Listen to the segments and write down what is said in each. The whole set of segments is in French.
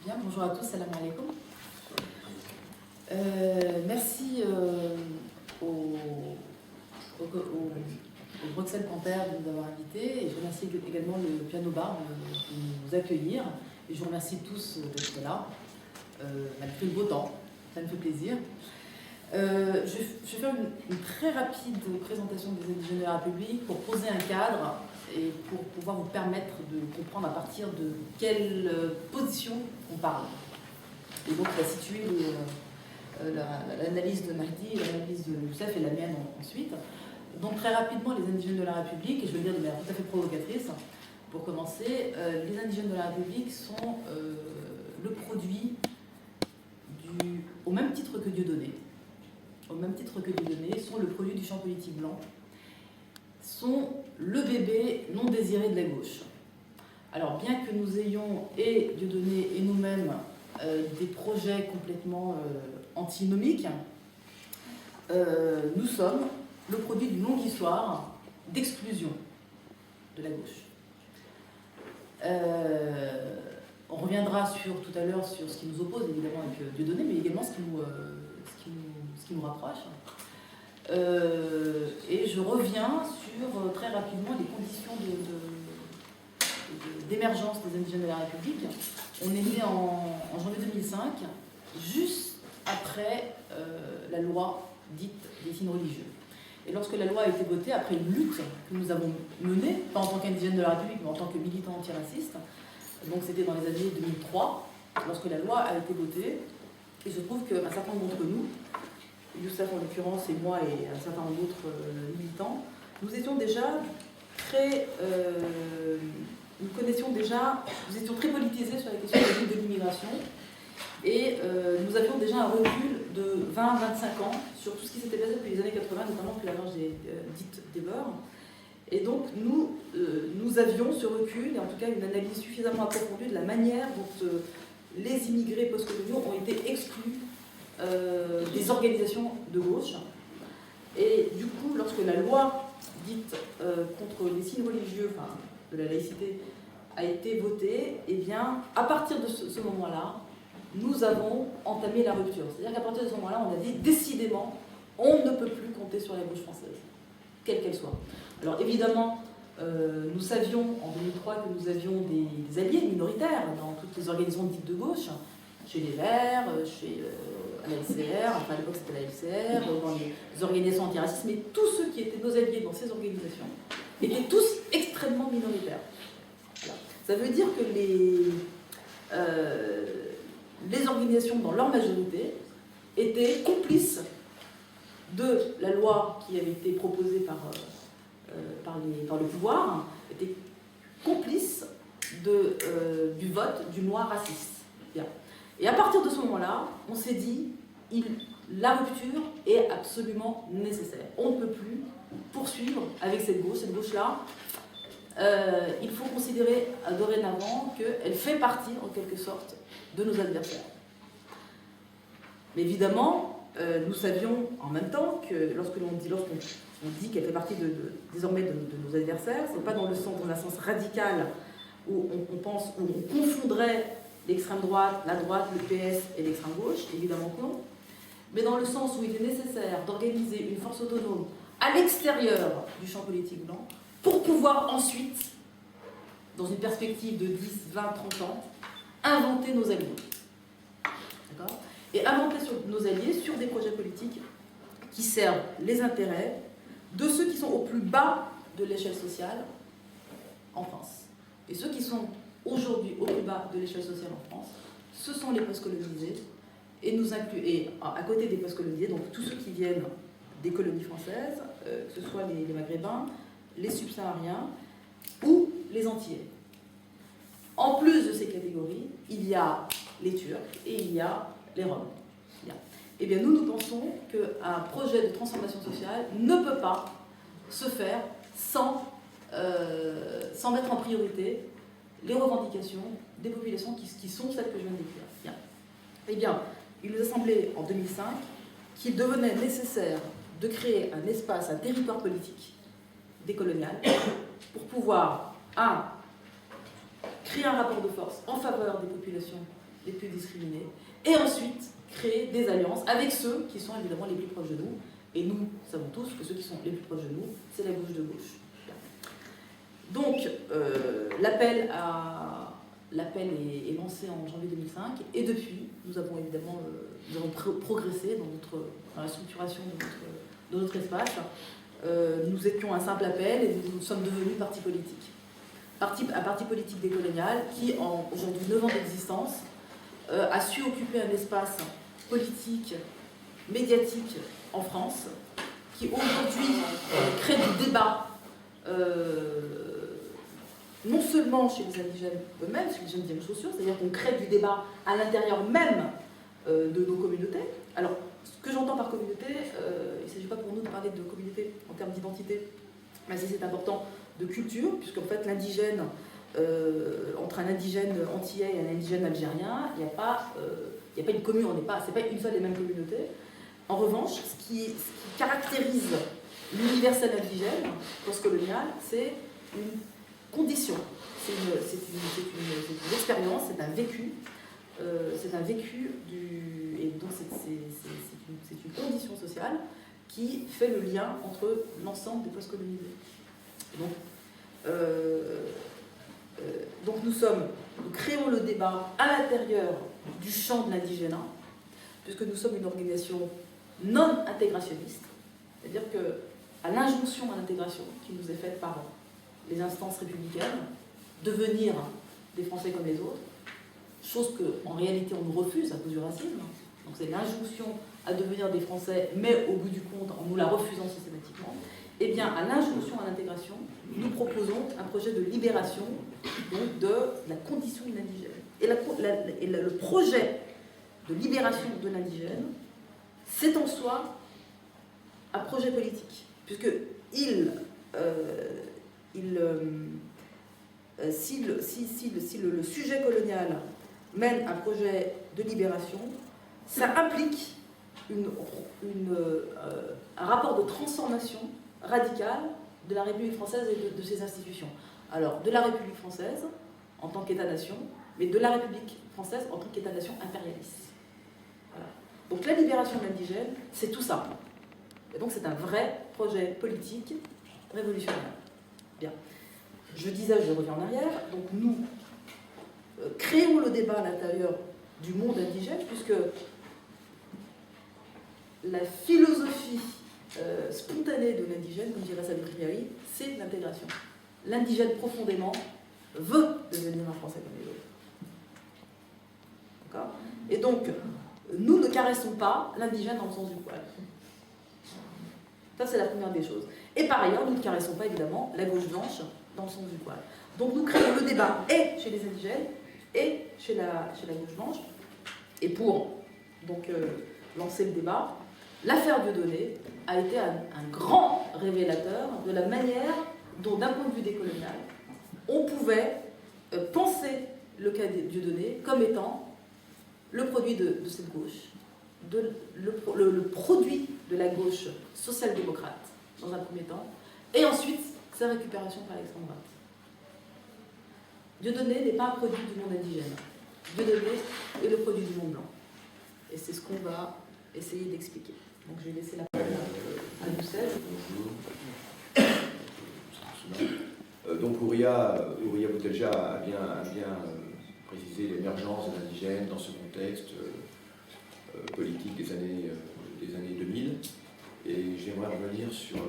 Bien, bonjour à tous, salam alaikum. Merci au Bruxelles Panthère de nous avoir invités et je remercie également le Piano Bar de nous accueillir et je vous remercie tous d'être là, malgré le beau temps, ça me fait plaisir. Je vais faire une très rapide présentation des indigènes de la République pour poser un cadre et pour pouvoir vous permettre de comprendre à partir de quelle position on parle. Et donc, il va situer l'analyse de Mahdi, l'analyse de Youssef et la mienne ensuite. Donc, très rapidement, les indigènes de la République, et je vais le dire de manière tout à fait provocatrice, pour commencer, les indigènes de la République sont le produit au même titre que Dieudonné, sont le produit du champ politique blanc, sont le bébé non désiré de la gauche. Alors, bien que nous ayons, et Dieudonné et nous-mêmes, des projets complètement antinomiques, nous sommes le produit d'une longue histoire d'exclusion de la gauche. On reviendra tout à l'heure sur ce qui nous oppose, évidemment, avec Dieudonné, mais également ce qui nous rapproche. Et je reviens sur, très rapidement, les conditions d'émergence des indigènes de la République. On est né en janvier 2005, juste après la loi dite des signes religieux. Et lorsque la loi a été votée, après une lutte que nous avons menée, pas en tant qu'indigène de la République, mais en tant que militant antiraciste, donc c'était dans les années 2003, lorsque la loi a été votée, et je trouve qu'un certain nombre d'entre nous, Youssef en l'occurrence et moi et un certain nombre d'autres militants, nous étions déjà très... nous étions très politisés sur la question de l'immigration et nous avions déjà un recul de 20-25 ans sur tout ce qui s'était passé depuis les années 80, notamment depuis la marche dite des beurs. Et donc nous avions ce recul, et en tout cas une analyse suffisamment approfondie de la manière dont les immigrés post-coloniaux ont été exclus des organisations de gauche. Et du coup, lorsque la loi dite contre les signes religieux, enfin, de la laïcité, a été votée, et bien, à partir de ce moment-là, nous avons entamé la rupture. C'est-à-dire qu'à partir de ce moment-là, on a dit décidément, on ne peut plus compter sur la gauche française, quelle qu'elle soit. Alors évidemment, nous savions en 2003 que nous avions des alliés minoritaires dans toutes les organisations dites de gauche, chez les Verts, chez l'ALCR, enfin à l'époque c'était l'ALCR, dans les organisations antiracistes, mais tous ceux qui étaient nos alliés dans ces organisations étaient tous extrêmement minoritaires. Voilà. Ça veut dire que les organisations, dans leur majorité, étaient complices de la loi qui avait été proposée par le pouvoir, étaient complices du vote d'une loi raciste. Bien. Et à partir de ce moment-là, on s'est dit, la rupture est absolument nécessaire. On ne peut plus poursuivre avec cette gauche-là. Il faut considérer dorénavant qu'elle fait partie, en quelque sorte, de nos adversaires. Mais évidemment, nous savions en même temps que lorsqu'on dit qu'elle fait partie désormais de nos adversaires, ce n'est pas dans un sens radical où on confondrait l'extrême droite, la droite, le PS et l'extrême gauche, évidemment que non, mais dans le sens où il est nécessaire d'organiser une force autonome à l'extérieur du champ politique blanc pour pouvoir ensuite, dans une perspective de 10, 20, 30 ans, inventer nos alliés. D'accord ? Et inventer nos alliés sur des projets politiques qui servent les intérêts de ceux qui sont au plus bas de l'échelle sociale en France. Et ceux qui sont aujourd'hui au plus bas de l'échelle sociale en France, ce sont les post-colonisés, et à côté des post-colonisés, donc tous ceux qui viennent des colonies françaises, que ce soit les Maghrébins, les subsahariens ou les Antillais. En plus de ces catégories, il y a les Turcs et il y a les Roms. Eh bien, nous pensons qu'un projet de transformation sociale ne peut pas se faire sans mettre en priorité les revendications des populations qui sont celles que je viens de décrire. Bien. Eh bien, il nous a semblé en 2005 qu'il devenait nécessaire de créer un espace, un territoire politique décolonial pour pouvoir, créer un rapport de force en faveur des populations les plus discriminés, et ensuite créer des alliances avec ceux qui sont évidemment les plus proches de nous. Et nous savons tous que ceux qui sont les plus proches de nous, c'est la gauche de gauche. Donc, l'appel est lancé en janvier 2005, et depuis, nous avons évidemment progressé dans la structuration de notre espace. Nous étions un simple appel et nous sommes devenus parti politique. Un parti politique décolonial qui, en aujourd'hui 9 ans d'existence, a su occuper un espace politique, médiatique en France, qui aujourd'hui crée du débat, non seulement chez les indigènes eux-mêmes, chez les jeunes diem sociaux, c'est-à-dire qu'on crée du débat à l'intérieur même de nos communautés. Alors, ce que j'entends par communauté, il ne s'agit pas pour nous de parler de communauté en termes d'identité, mais c'est important, de culture, puisqu'en fait l'indigène, entre un indigène antillais et un indigène algérien, il n'y a pas une commune, c'est pas une seule et même communauté. En revanche, ce qui caractérise l'universel indigène postcolonial, c'est une condition, c'est une expérience, c'est un vécu, et donc c'est une condition sociale qui fait le lien entre l'ensemble des postcolonisés. Donc nous créons le débat à l'intérieur du champ de l'indigénat, puisque nous sommes une organisation non intégrationniste, c'est-à-dire qu'à l'injonction à l'intégration qui nous est faite par les instances républicaines, devenir des Français comme les autres, chose qu'en réalité on nous refuse à cause du racisme, donc c'est l'injonction à devenir des Français, mais au bout du compte en nous la refusant systématiquement, eh bien à l'injonction à l'intégration, nous proposons un projet de libération donc, de la condition de l'indigène. Et le projet de libération de l'indigène, c'est en soi un projet politique, puisque si le sujet colonial mène un projet de libération, ça implique un rapport de transformation radicale de la République française et de ses institutions. Alors, de la République française en tant qu'État-nation, mais de la République française en tant qu'État-nation impérialiste. Voilà. Donc la libération de l'indigène, c'est tout ça. Et donc c'est un vrai projet politique révolutionnaire. Bien. Je disais, je reviens en arrière, donc nous créons le débat à l'intérieur du monde indigène, puisque la philosophie spontanée de l'indigène, comme dirait Sabine Kriari, c'est l'intégration. L'indigène profondément veut devenir un Français comme les autres. D'accord ? Et donc, nous ne caressons pas l'indigène dans le sens du poil. Ça, c'est la première des choses. Et par ailleurs, nous ne caressons pas, évidemment, la gauche blanche dans le sens du poil. Donc, nous créons le débat et chez les indigènes et chez la gauche blanche. Et pour donc, lancer le débat, l'affaire Dieudonné a été un grand révélateur de la manière dont, d'un point de vue décolonial, on pouvait penser le cas de Dieudonné comme étant le produit de cette gauche, le produit de la gauche social-démocrate, dans un premier temps, et ensuite sa récupération par l'extrême droite. Dieudonné n'est pas un produit du monde indigène. Dieudonné est le produit du monde blanc. Et c'est ce qu'on va essayer d'expliquer. Donc je vais laisser la parole à Youssef. Bonjour. Donc Ouria Boutelja a bien précisé l'émergence de l'indigène dans ce contexte politique des années 2000. Et j'aimerais revenir sur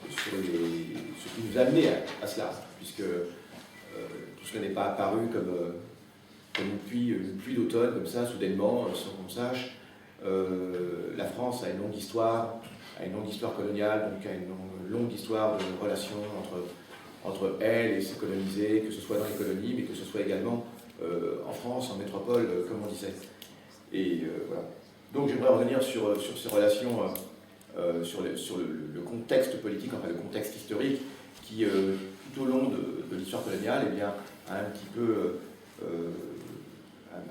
ce qui nous a amené à cela, puisque tout cela n'est pas apparu comme une pluie d'automne, comme ça, soudainement, sans qu'on sache. La France a une longue histoire coloniale, donc a une longue histoire de relations entre elle et ses colonisés, que ce soit dans les colonies, mais que ce soit également en France, en métropole, comme on disait. Et voilà. Donc j'aimerais revenir sur ces relations, sur le contexte politique, enfin le contexte historique, qui tout au long de l'histoire coloniale, eh bien, a un petit peu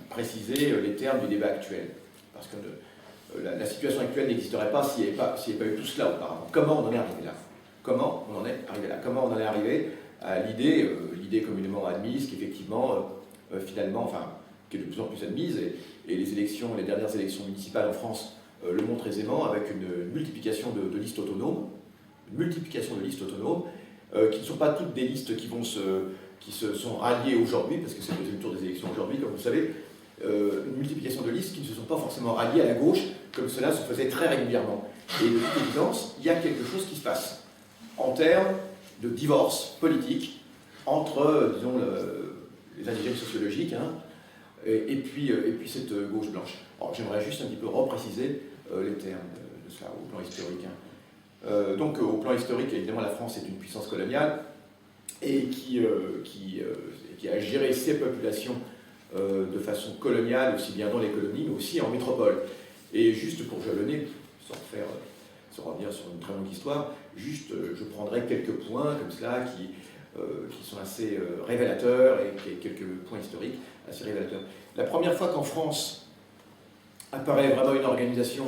précisé les termes du débat actuel. Parce que la situation actuelle n'existerait pas s'il n'y avait pas eu tout cela auparavant. Comment on en est arrivé là ? Comment on en est arrivé à l'idée communément admise qu'effectivement, qui est de plus en plus admise, et les dernières élections municipales en France le montrent aisément, avec une multiplication de listes autonomes, qui ne sont pas toutes des listes qui se sont ralliées aujourd'hui, parce que c'est le deuxième tour des élections aujourd'hui, comme vous savez, une multiplication de listes qui ne se sont pas forcément ralliées à la gauche, comme cela se faisait très régulièrement. Et de toute évidence, il y a quelque chose qui se passe en termes de divorce politique entre, disons, les indigènes sociologiques, hein, et puis cette gauche blanche. J'aimerais juste un petit peu repréciser les termes de cela au plan historique. Hein. Donc au plan historique, évidemment, la France est une puissance coloniale et qui a géré ses populations de façon coloniale, aussi bien dans les colonies, mais aussi en métropole. Et juste pour jalonner, sans revenir sur une très longue histoire, juste je prendrai quelques points comme cela qui sont assez révélateurs, et quelques points historiques assez révélateurs. La première fois qu'en France apparaît vraiment une organisation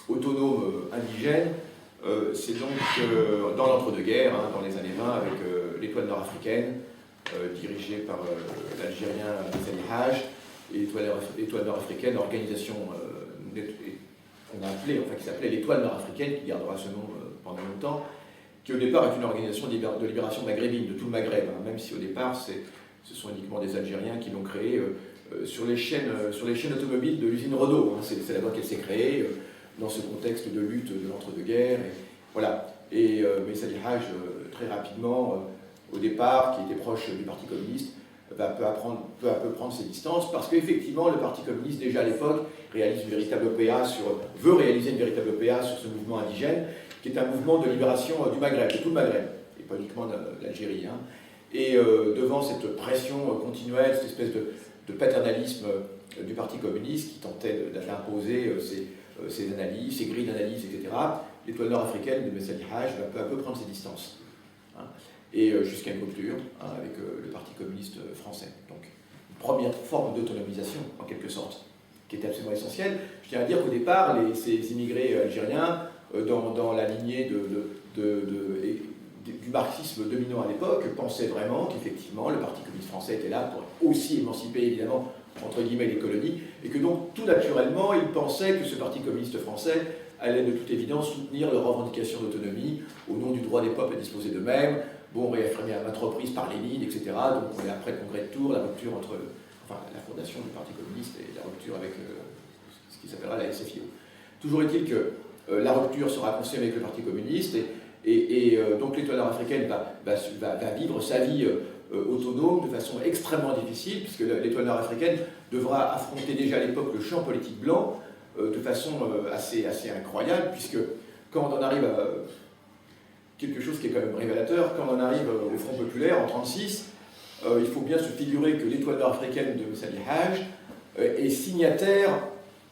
autonome indigène, c'est donc dans l'entre-deux-guerres, hein, dans les années 20, avec l'Étoile nord-africaine, dirigée par l'Algérien Messali Hadj, et l'Étoile nord-africaine, organisation qu'on a appelée, enfin qui s'appelait l'Étoile nord-africaine, qui gardera ce nom pendant longtemps, qui au départ est une organisation de libération maghrébine, de tout le Maghreb, hein, même si au départ ce sont uniquement des Algériens qui l'ont créée sur les chaînes automobiles de l'usine Renault. Hein, c'est là-bas qu'elle s'est créée, dans ce contexte de lutte de l'entre-deux-guerres. Voilà. Et Messali Hadj, très rapidement, au départ, qui était proche du Parti communiste, va peu à peu prendre ses distances, parce qu'effectivement, le Parti communiste, déjà à l'époque, veut réaliser une véritable OPA sur ce mouvement indigène, qui est un mouvement de libération du Maghreb, de tout le Maghreb, et pas uniquement de l'Algérie. Hein. Et devant cette pression continuelle, cette espèce de paternalisme du Parti communiste qui tentait d'imposer ses analyses, ses grilles d'analyse, etc., l'Étoile nord-africaine de Messali Hadj va peu à peu prendre ses distances. Hein. Et jusqu'à une rupture avec le Parti communiste français. Donc, une première forme d'autonomisation, en quelque sorte, qui était absolument essentielle. Je tiens à dire qu'au départ, ces immigrés algériens, dans la lignée du marxisme dominant à l'époque, pensaient vraiment qu'effectivement, le Parti communiste français était là pour aussi émanciper, évidemment, entre guillemets, les colonies, et que donc, tout naturellement, ils pensaient que ce Parti communiste français allait de toute évidence soutenir leurs revendications d'autonomie au nom du droit des peuples à disposer d'eux-mêmes, réaffirmé à maintes reprises par Lénine, etc. Donc on est après le congrès de Tours, la rupture entre la fondation du Parti communiste et la rupture avec ce qui s'appellera la SFIO. Toujours est-il que la rupture sera conçue avec le Parti communiste, et donc l'Étoile nord-africaine va vivre sa vie autonome de façon extrêmement difficile, puisque l'Étoile nord-africaine devra affronter déjà à l'époque le champ politique blanc de façon assez incroyable, puisque quand on en arrive à quelque chose qui est quand même révélateur, quand on arrive au Front populaire en 1936, il faut bien se figurer que l'Étoile nord-africaine de Messali Hadj est signataire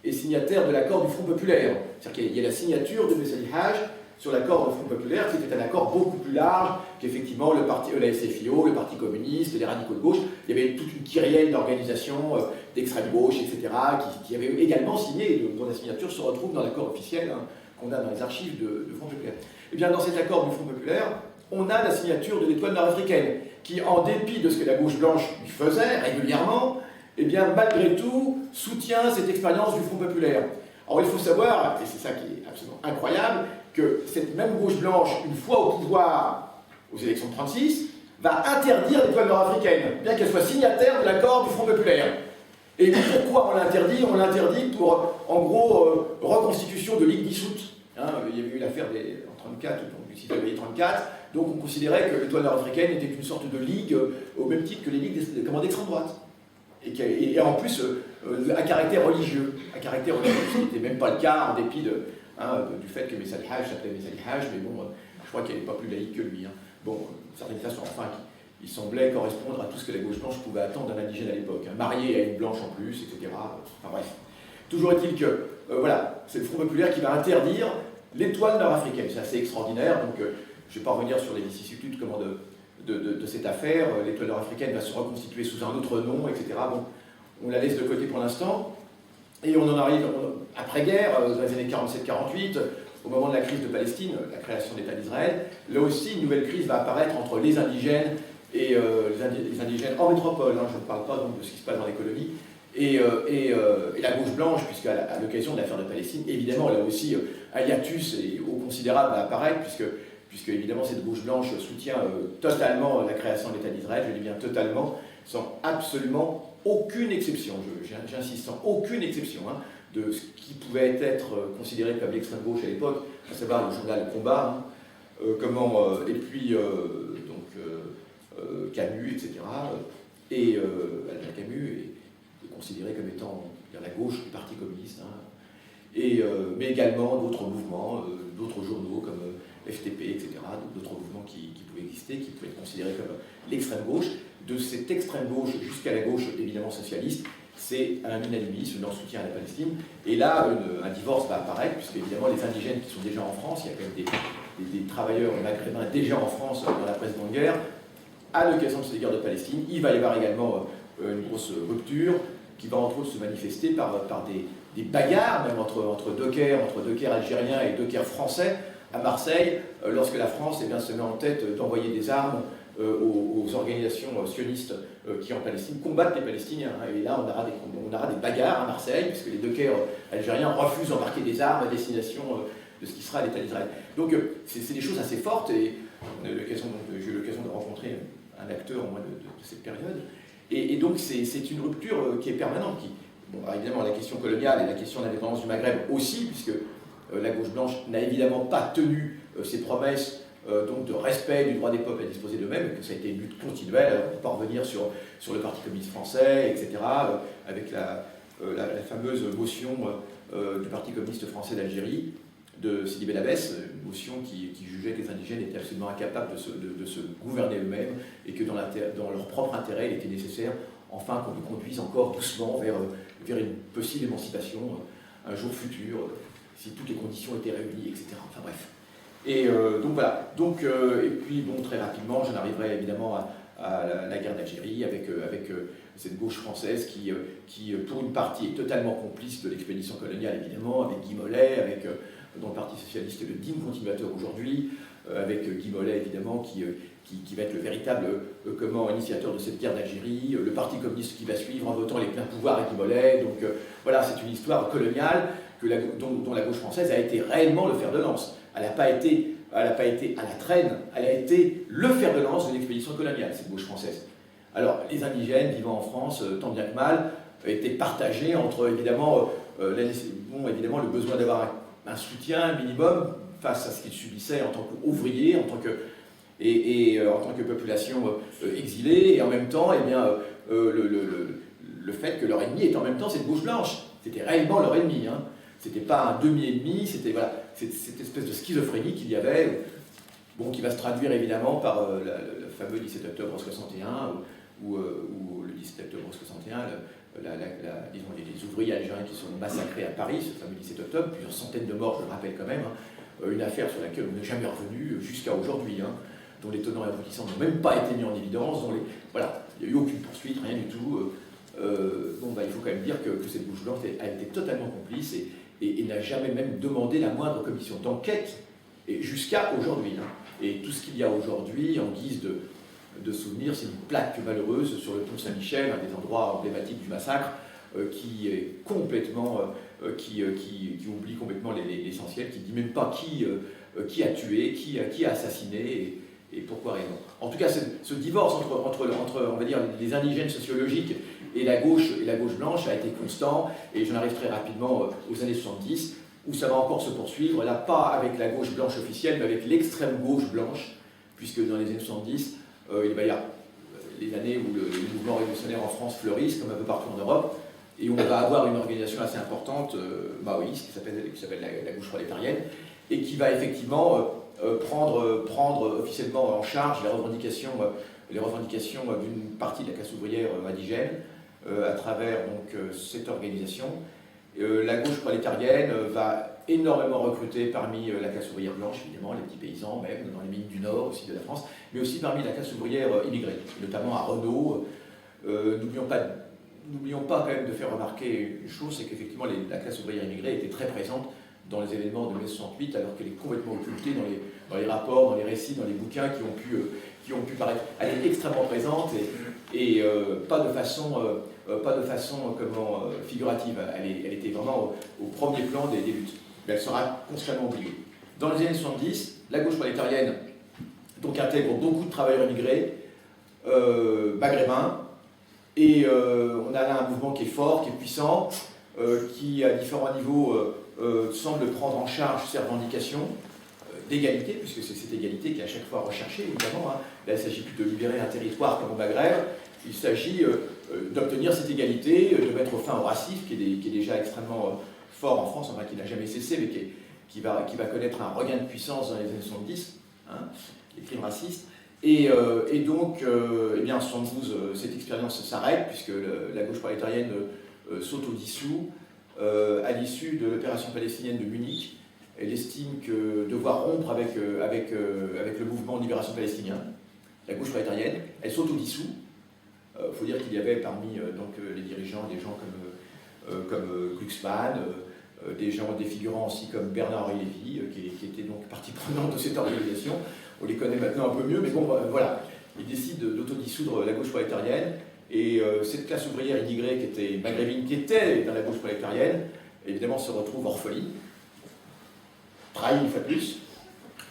de l'accord du Front populaire. C'est-à-dire qu'il y a la signature de Messali Hadj sur l'accord du Front populaire, qui était un accord beaucoup plus large qu'effectivement la SFIO, le Parti communiste, les radicaux de gauche. Il y avait toute une kyrielle d'organisations d'extrême gauche, etc., qui avaient également signé, dont la signature se retrouve dans l'accord officiel, hein, qu'on a dans les archives de Front populaire. Eh bien, dans cet accord du Front populaire, on a la signature de l'Étoile nord-africaine, qui, en dépit de ce que la gauche blanche lui faisait régulièrement, eh bien, malgré tout, soutient cette expérience du Front populaire. Alors, il faut savoir, et c'est ça qui est absolument incroyable, que cette même gauche blanche, une fois au pouvoir aux élections de 1936, va interdire l'Étoile nord-africaine, bien qu'elle soit signataire de l'accord du Front populaire. Et pourquoi on l'interdit? On l'interdit pour, en gros, reconstitution de ligue dissoute. Hein, il y avait eu l'affaire en 1934, donc du 6 février 1934, donc on considérait que l'Étoile nord-africaine était une sorte de ligue au même titre que les ligues d'extrême droite. Et en plus, à caractère religieux, ce qui n'était même pas le cas en dépit du fait que Messali Hadj s'appelait Messali Hadj, mais bon, je crois qu'il n'est pas plus laïque que lui. Hein. Bon, certaines façons, enfin, il semblait correspondre à tout ce que la gauche blanche pouvait attendre d'un indigène à l'époque, hein, marié à une blanche en plus, etc. Enfin bref. Toujours est-il que, voilà, c'est le Front populaire qui va interdire l'Étoile nord-africaine. C'est assez extraordinaire, donc je ne vais pas revenir sur les vicissitudes de cette affaire. L'Étoile nord-africaine va se reconstituer sous un autre nom, etc. Bon, on la laisse de côté pour l'instant. Et on en arrive après-guerre, dans les années 47-48, au moment de la crise de Palestine, la création d'État d'Israël. Là aussi, une nouvelle crise va apparaître entre les indigènes et les indigènes en métropole. Hein, je ne parle pas donc de ce qui se passe dans les colonies, Et la gauche blanche, puisqu'à l'occasion de l'affaire de Palestine, évidemment, là aussi, un hiatus considérable va apparaître, puisque évidemment cette gauche blanche soutient totalement la création de l'État d'Israël, je dis bien totalement, sans absolument aucune exception, j'insiste, sans aucune exception, hein, de ce qui pouvait être considéré comme l'extrême gauche à l'époque, à savoir le journal Combat, hein, et puis Camus, etc. Et Albert Camus est considéré comme étant la gauche du Parti communiste, hein, mais également d'autres mouvements, d'autres journaux comme FTP, etc., d'autres mouvements qui pouvaient exister, qui pouvaient être considérés comme l'extrême gauche. De cette extrême gauche jusqu'à la gauche évidemment socialiste, c'est un unanimisme dans le soutien à la Palestine. Et là, un divorce va apparaître, puisque évidemment les indigènes qui sont déjà en France, il y a quand même des travailleurs maghrébins déjà en France dans la précédente guerre, à l'occasion de cette guerre de Palestine, il va y avoir également une grosse rupture qui va entre autres se manifester par des bagarres, même entre dockers algériens et dockers français à Marseille, lorsque la France se met en tête d'envoyer des armes aux organisations sionistes qui en Palestine combattent les Palestiniens. Et là, on aura des bagarres à Marseille, puisque les dockers algériens refusent d'embarquer des armes à destination de ce qui sera l'État d'Israël. Donc c'est des choses assez fortes, et j'ai eu l'occasion de rencontrer un acteur au moins de cette période. Et donc c'est une rupture qui est permanente. Évidemment, la question coloniale et la question de l'indépendance du Maghreb aussi, puisque la gauche blanche n'a évidemment pas tenu ses promesses donc de respect du droit des peuples à disposer d'eux-mêmes, que ça a été une lutte continuelle. Alors, on peut pas revenir sur le Parti communiste français, etc., avec la fameuse motion du Parti communiste français d'Algérie, de Sidi Bel Abbès, une motion qui jugeait que les indigènes étaient absolument incapables de se gouverner eux-mêmes, et que dans leur propre intérêt, il était nécessaire enfin qu'on les conduise encore doucement vers une possible émancipation un jour futur, si toutes les conditions étaient réunies, etc. Enfin bref. Et donc voilà. Et puis bon, très rapidement, j'en arriverai évidemment à la guerre d'Algérie avec cette gauche française qui, pour une partie, est totalement complice de l'expédition coloniale, évidemment, avec Guy Mollet, dans le Parti socialiste, le digne continuateur aujourd'hui, avec Guy Mollet, évidemment, qui va être le véritable initiateur de cette guerre d'Algérie, le Parti communiste qui va suivre en votant les pleins pouvoirs à Guy Mollet. Donc voilà, c'est une histoire coloniale dont la gauche française a été réellement le fer de lance. Elle n'a pas été à la traîne, elle a été le fer de lance de l'expédition coloniale, cette gauche française. Alors, les indigènes vivant en France, tant bien que mal, étaient partagés entre, évidemment, le besoin d'avoir un soutien minimum face à ce qu'ils subissaient en tant qu'ouvriers, en tant que population exilée, et en même temps, le fait que leur ennemi est en même temps cette gauche blanche. C'était réellement leur ennemi, hein. C'était pas un demi-ennemi, c'était cette espèce de schizophrénie qu'il y avait, qui va se traduire évidemment par le fameux 17 octobre 61, ou le 17 octobre 61, disons, les ouvriers algériens qui sont massacrés à Paris, ce fameux 17 octobre, plusieurs centaines de morts, je le rappelle quand même, hein, une affaire sur laquelle on n'est jamais revenu jusqu'à aujourd'hui, hein, dont les tenants et aboutissants n'ont même pas été mis en évidence, il n'y a eu aucune poursuite, rien du tout. Il faut quand même dire que cette gauche blanche a été totalement complice et n'a jamais même demandé la moindre commission d'enquête, et jusqu'à aujourd'hui. Hein. Et tout ce qu'il y a aujourd'hui, en guise de souvenir, c'est une plaque malheureuse sur le pont Saint-Michel, un des endroits emblématiques du massacre, qui est complètement, qui oublie complètement l'essentiel, qui ne dit même pas qui a tué, qui a assassiné, et pourquoi raison. En tout cas, ce divorce entre on va dire, les indigènes sociologiques et la gauche blanche a été constant, et j'en arrive très rapidement aux années 70, où ça va encore se poursuivre, là pas avec la gauche blanche officielle, mais avec l'extrême gauche blanche, puisque dans les années 70, il va y avoir les années où le mouvement révolutionnaire en France fleurissent, comme un peu partout en Europe, et on va avoir une organisation assez importante, maoïste, qui s'appelle la gauche prolétarienne, et qui va effectivement prendre officiellement en charge les revendications d'une partie de la classe ouvrière indigène, à travers cette organisation. La gauche prolétarienne va énormément recruter parmi la classe ouvrière blanche, évidemment, les petits paysans, même dans les mines du Nord aussi de la France, mais aussi parmi la classe ouvrière immigrée, notamment à Renault. N'oublions pas quand même de faire remarquer une chose, c'est qu'effectivement la classe ouvrière immigrée était très présente dans les événements de mai 68, alors qu'elle est complètement occultée dans les rapports, dans les récits, dans les bouquins qui ont pu paraître. Elle est extrêmement présente et pas de façon pas de façon figurative, elle était vraiment au premier plan des luttes. Mais elle sera constamment oubliée. Dans les années 70, la gauche prolétarienne donc, intègre beaucoup de travailleurs immigrés, maghrébins, et on a là un mouvement qui est fort, qui est puissant, qui à différents niveaux semble prendre en charge ces revendications d'égalité, puisque c'est cette égalité qui est à chaque fois recherchée, évidemment. Hein. Là, il ne s'agit plus de libérer un territoire comme au Maghreb, il s'agit d'obtenir cette égalité, de mettre fin au racisme, qui est déjà extrêmement fort en France, enfin qui n'a jamais cessé, mais qui va connaître un regain de puissance dans les années 70, hein, les crimes racistes. Et donc, eh bien, en 1972, cette expérience s'arrête, puisque la gauche prolétarienne s'autodissout à l'issue de l'opération palestinienne de Munich. Elle estime que devoir rompre avec le mouvement de libération palestinien, la gauche prolétarienne, elle s'autodissout. Il faut dire qu'il y avait parmi les dirigeants des gens comme Glucksmann, des figurants aussi comme Bernard-Henri Lévy, qui étaient donc partie prenante de cette organisation. On les connaît maintenant un peu mieux, mais bon, voilà. Ils décident d'autodissoudre la gauche prolétarienne, et cette classe ouvrière immigrée qui était maghrébine, qui était dans la gauche prolétarienne, évidemment se retrouve orpheline, trahie une fois de plus,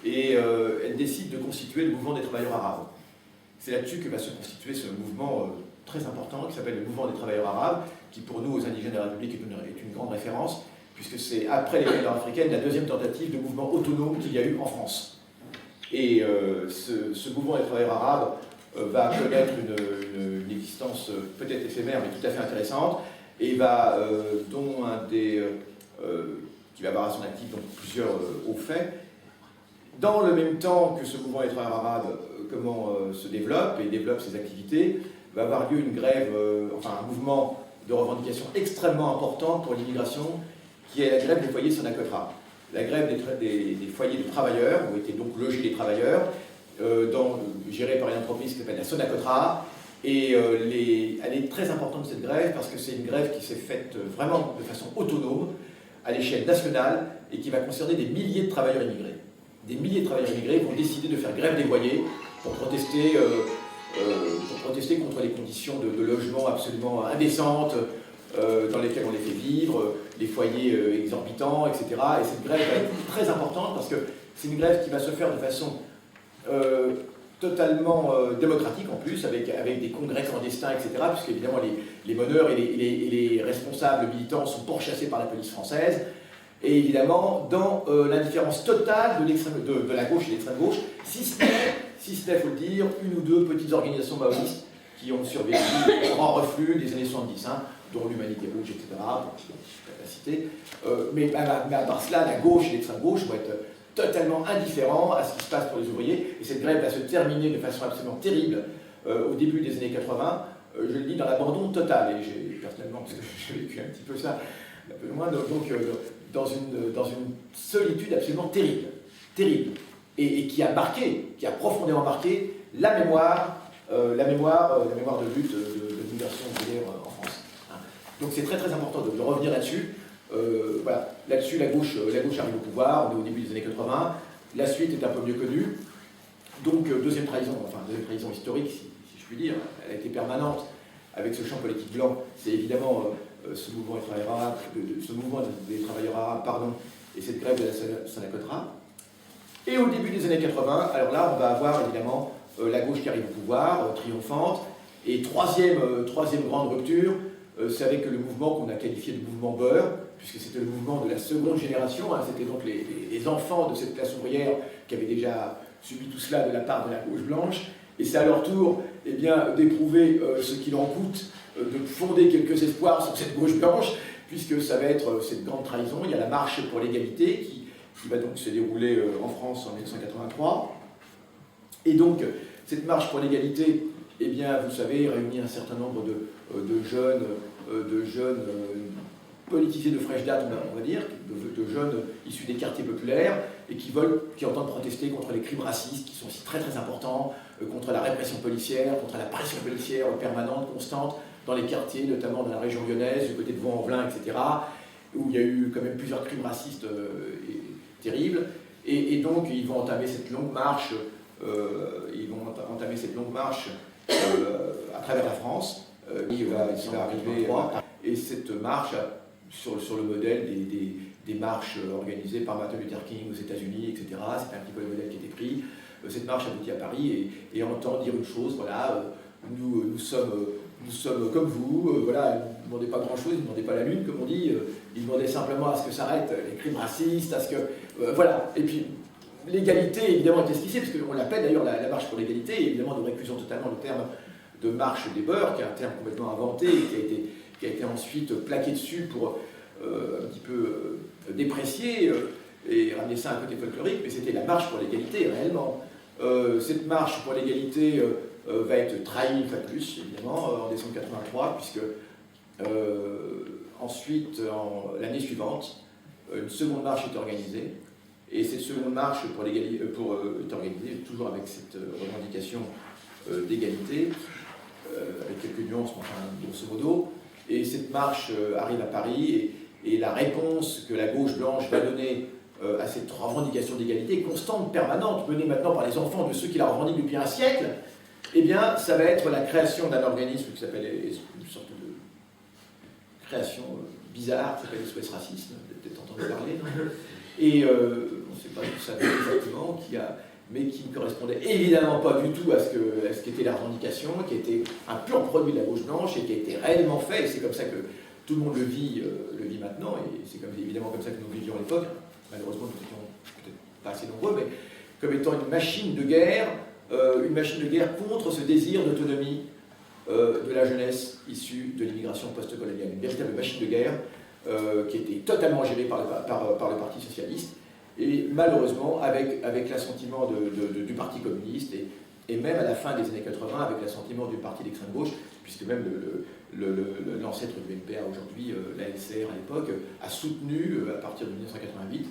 et elle décide de constituer le mouvement des travailleurs arabes. C'est là-dessus que va se constituer ce mouvement très important qui s'appelle le mouvement des travailleurs arabes, qui pour nous, aux indigènes de la République, est une grande référence, puisque c'est après les guerres nord-africaines la deuxième tentative de mouvement autonome qu'il y a eu en France. Et ce mouvement des travailleurs arabes va connaître une existence peut-être éphémère, mais tout à fait intéressante, et dont qui va avoir à son actif donc, plusieurs hauts faits. Dans le même temps que ce mouvement des travailleurs arabes se développe et développe ses activités, va avoir lieu une grève, un mouvement de revendication extrêmement important pour l'immigration, qui est la grève des foyers Sonacotra. La grève des foyers de travailleurs, où étaient donc logés les travailleurs, gérée par une entreprise qui s'appelle la Sonacotra. Et elle est très importante cette grève parce que c'est une grève qui s'est faite vraiment de façon autonome, à l'échelle nationale, et qui va concerner des milliers de travailleurs immigrés. Des milliers de travailleurs immigrés vont décider de faire grève des loyers pour protester contre les conditions de logement absolument indécentes dans lesquelles on les fait vivre, les foyers exorbitants, etc. Et cette grève va être très importante parce que c'est une grève qui va se faire de façon totalement démocratique en plus, avec des congrès clandestins, etc. Puisque évidemment les meneurs et les responsables militants sont pourchassés par la police française. Et évidemment, dans l'indifférence totale de la gauche et de l'extrême gauche, si ce n'est, il faut le dire, une ou deux petites organisations maoïstes qui ont survécu au grand reflux des années 70, hein, dont l'Humanité Rouge, etc., pour la citer. Mais à part cela, la gauche et l'extrême gauche vont être totalement indifférents à ce qui se passe pour les ouvriers. Et cette grève va se terminer de façon absolument terrible au début des années 80, je le dis, dans l'abandon total. Et j'ai personnellement, parce que j'ai vécu un petit peu ça, un peu moins, donc dans une solitude absolument terrible, et qui a profondément marqué la mémoire de lutte de l'immigration ouvrière en France. Hein. Donc c'est très très important de revenir là-dessus. Voilà. Là-dessus, la gauche arrive au pouvoir, on est au début des années 80, la suite est un peu mieux connue. Donc deuxième trahison historique, si je puis dire, elle a été permanente avec ce champ politique blanc, c'est évidemment ce mouvement des travailleurs arabes, et cette grève de la Sonacotra. Et au début des années 80, alors là, on va avoir évidemment la gauche qui arrive au pouvoir, triomphante. Et troisième grande rupture, c'est avec le mouvement qu'on a qualifié de mouvement beurre, puisque c'était le mouvement de la seconde génération. Hein, c'était donc les enfants de cette classe ouvrière qui avaient déjà subi tout cela de la part de la gauche blanche. Et c'est à leur tour d'éprouver ce qu'il en coûte de fonder quelques espoirs sur cette gauche blanche, puisque ça va être cette grande trahison. Il y a la marche pour l'égalité qui va donc se dérouler en France en 1983. Et donc, cette marche pour l'égalité, eh bien, vous savez, réunit un certain nombre de jeunes politisés de fraîche date, on va dire, de jeunes issus des quartiers populaires, et qui entendent protester contre les crimes racistes, qui sont aussi très très importants, contre la répression policière, contre la pression policière permanente, constante, dans les quartiers, notamment dans la région lyonnaise, du côté de Vaux-en-Velin, etc., où il y a eu quand même plusieurs crimes racistes terribles. Et donc, ils vont entamer cette longue marche, à travers la France, qui va arriver. Et cette marche, sur le modèle des marches organisées par Martin Luther King aux États-Unis, etc., c'est un petit peu le modèle qui a été pris. Cette marche aboutit à Paris et entend dire une chose, voilà, nous sommes comme vous, voilà, ils ne demandaient pas grand-chose, ils ne demandaient pas la lune, comme on dit, ils demandaient simplement à ce que s'arrêtent les crimes racistes, à ce que... voilà, et puis l'égalité, évidemment, est esquissée, parce qu'on l'appelle d'ailleurs la marche pour l'égalité, et évidemment, nous récusons totalement le terme de marche des beurs, qui est un terme complètement inventé, et qui a été ensuite plaqué dessus pour un petit peu déprécier et ramener ça à un côté folklorique, mais c'était la marche pour l'égalité, réellement. Cette marche pour l'égalité va être trahie une fois de plus, évidemment, en décembre 83, puisque ensuite, l'année suivante, une seconde marche est organisée, et cette seconde marche pour l'égalité est organisée toujours avec cette revendication d'égalité, avec quelques nuances, enfin, grosso modo, et cette marche arrive à Paris, et la réponse que la gauche blanche va donner à cette revendication d'égalité constante, permanente, menée maintenant par les enfants de ceux qui la revendiquent depuis un siècle, eh bien, ça va être la création d'un organisme qui s'appelle une sorte de création bizarre, qui s'appelle SOS Racisme, vous avez peut-être entendu parler, non? Et on ne sait pas tout ça exactement, mais qui ne correspondait évidemment pas du tout à ce qu'était la revendication, qui était un pur produit de la gauche blanche et qui a été réellement fait, et c'est comme ça que tout le monde le vit maintenant, et c'est évidemment comme ça que nous vivions à l'époque. Malheureusement, nous n'étions peut-être pas assez nombreux, mais comme étant une machine de guerre contre ce désir d'autonomie de la jeunesse issue de l'immigration post-coloniale. Une véritable machine de guerre qui était totalement gérée par le Parti socialiste, et malheureusement avec l'assentiment du Parti communiste, et même à la fin des années 80 avec l'assentiment du parti d'extrême gauche, puisque même l'ancêtre du NPA aujourd'hui, la LCR à l'époque, a soutenu à partir de 1988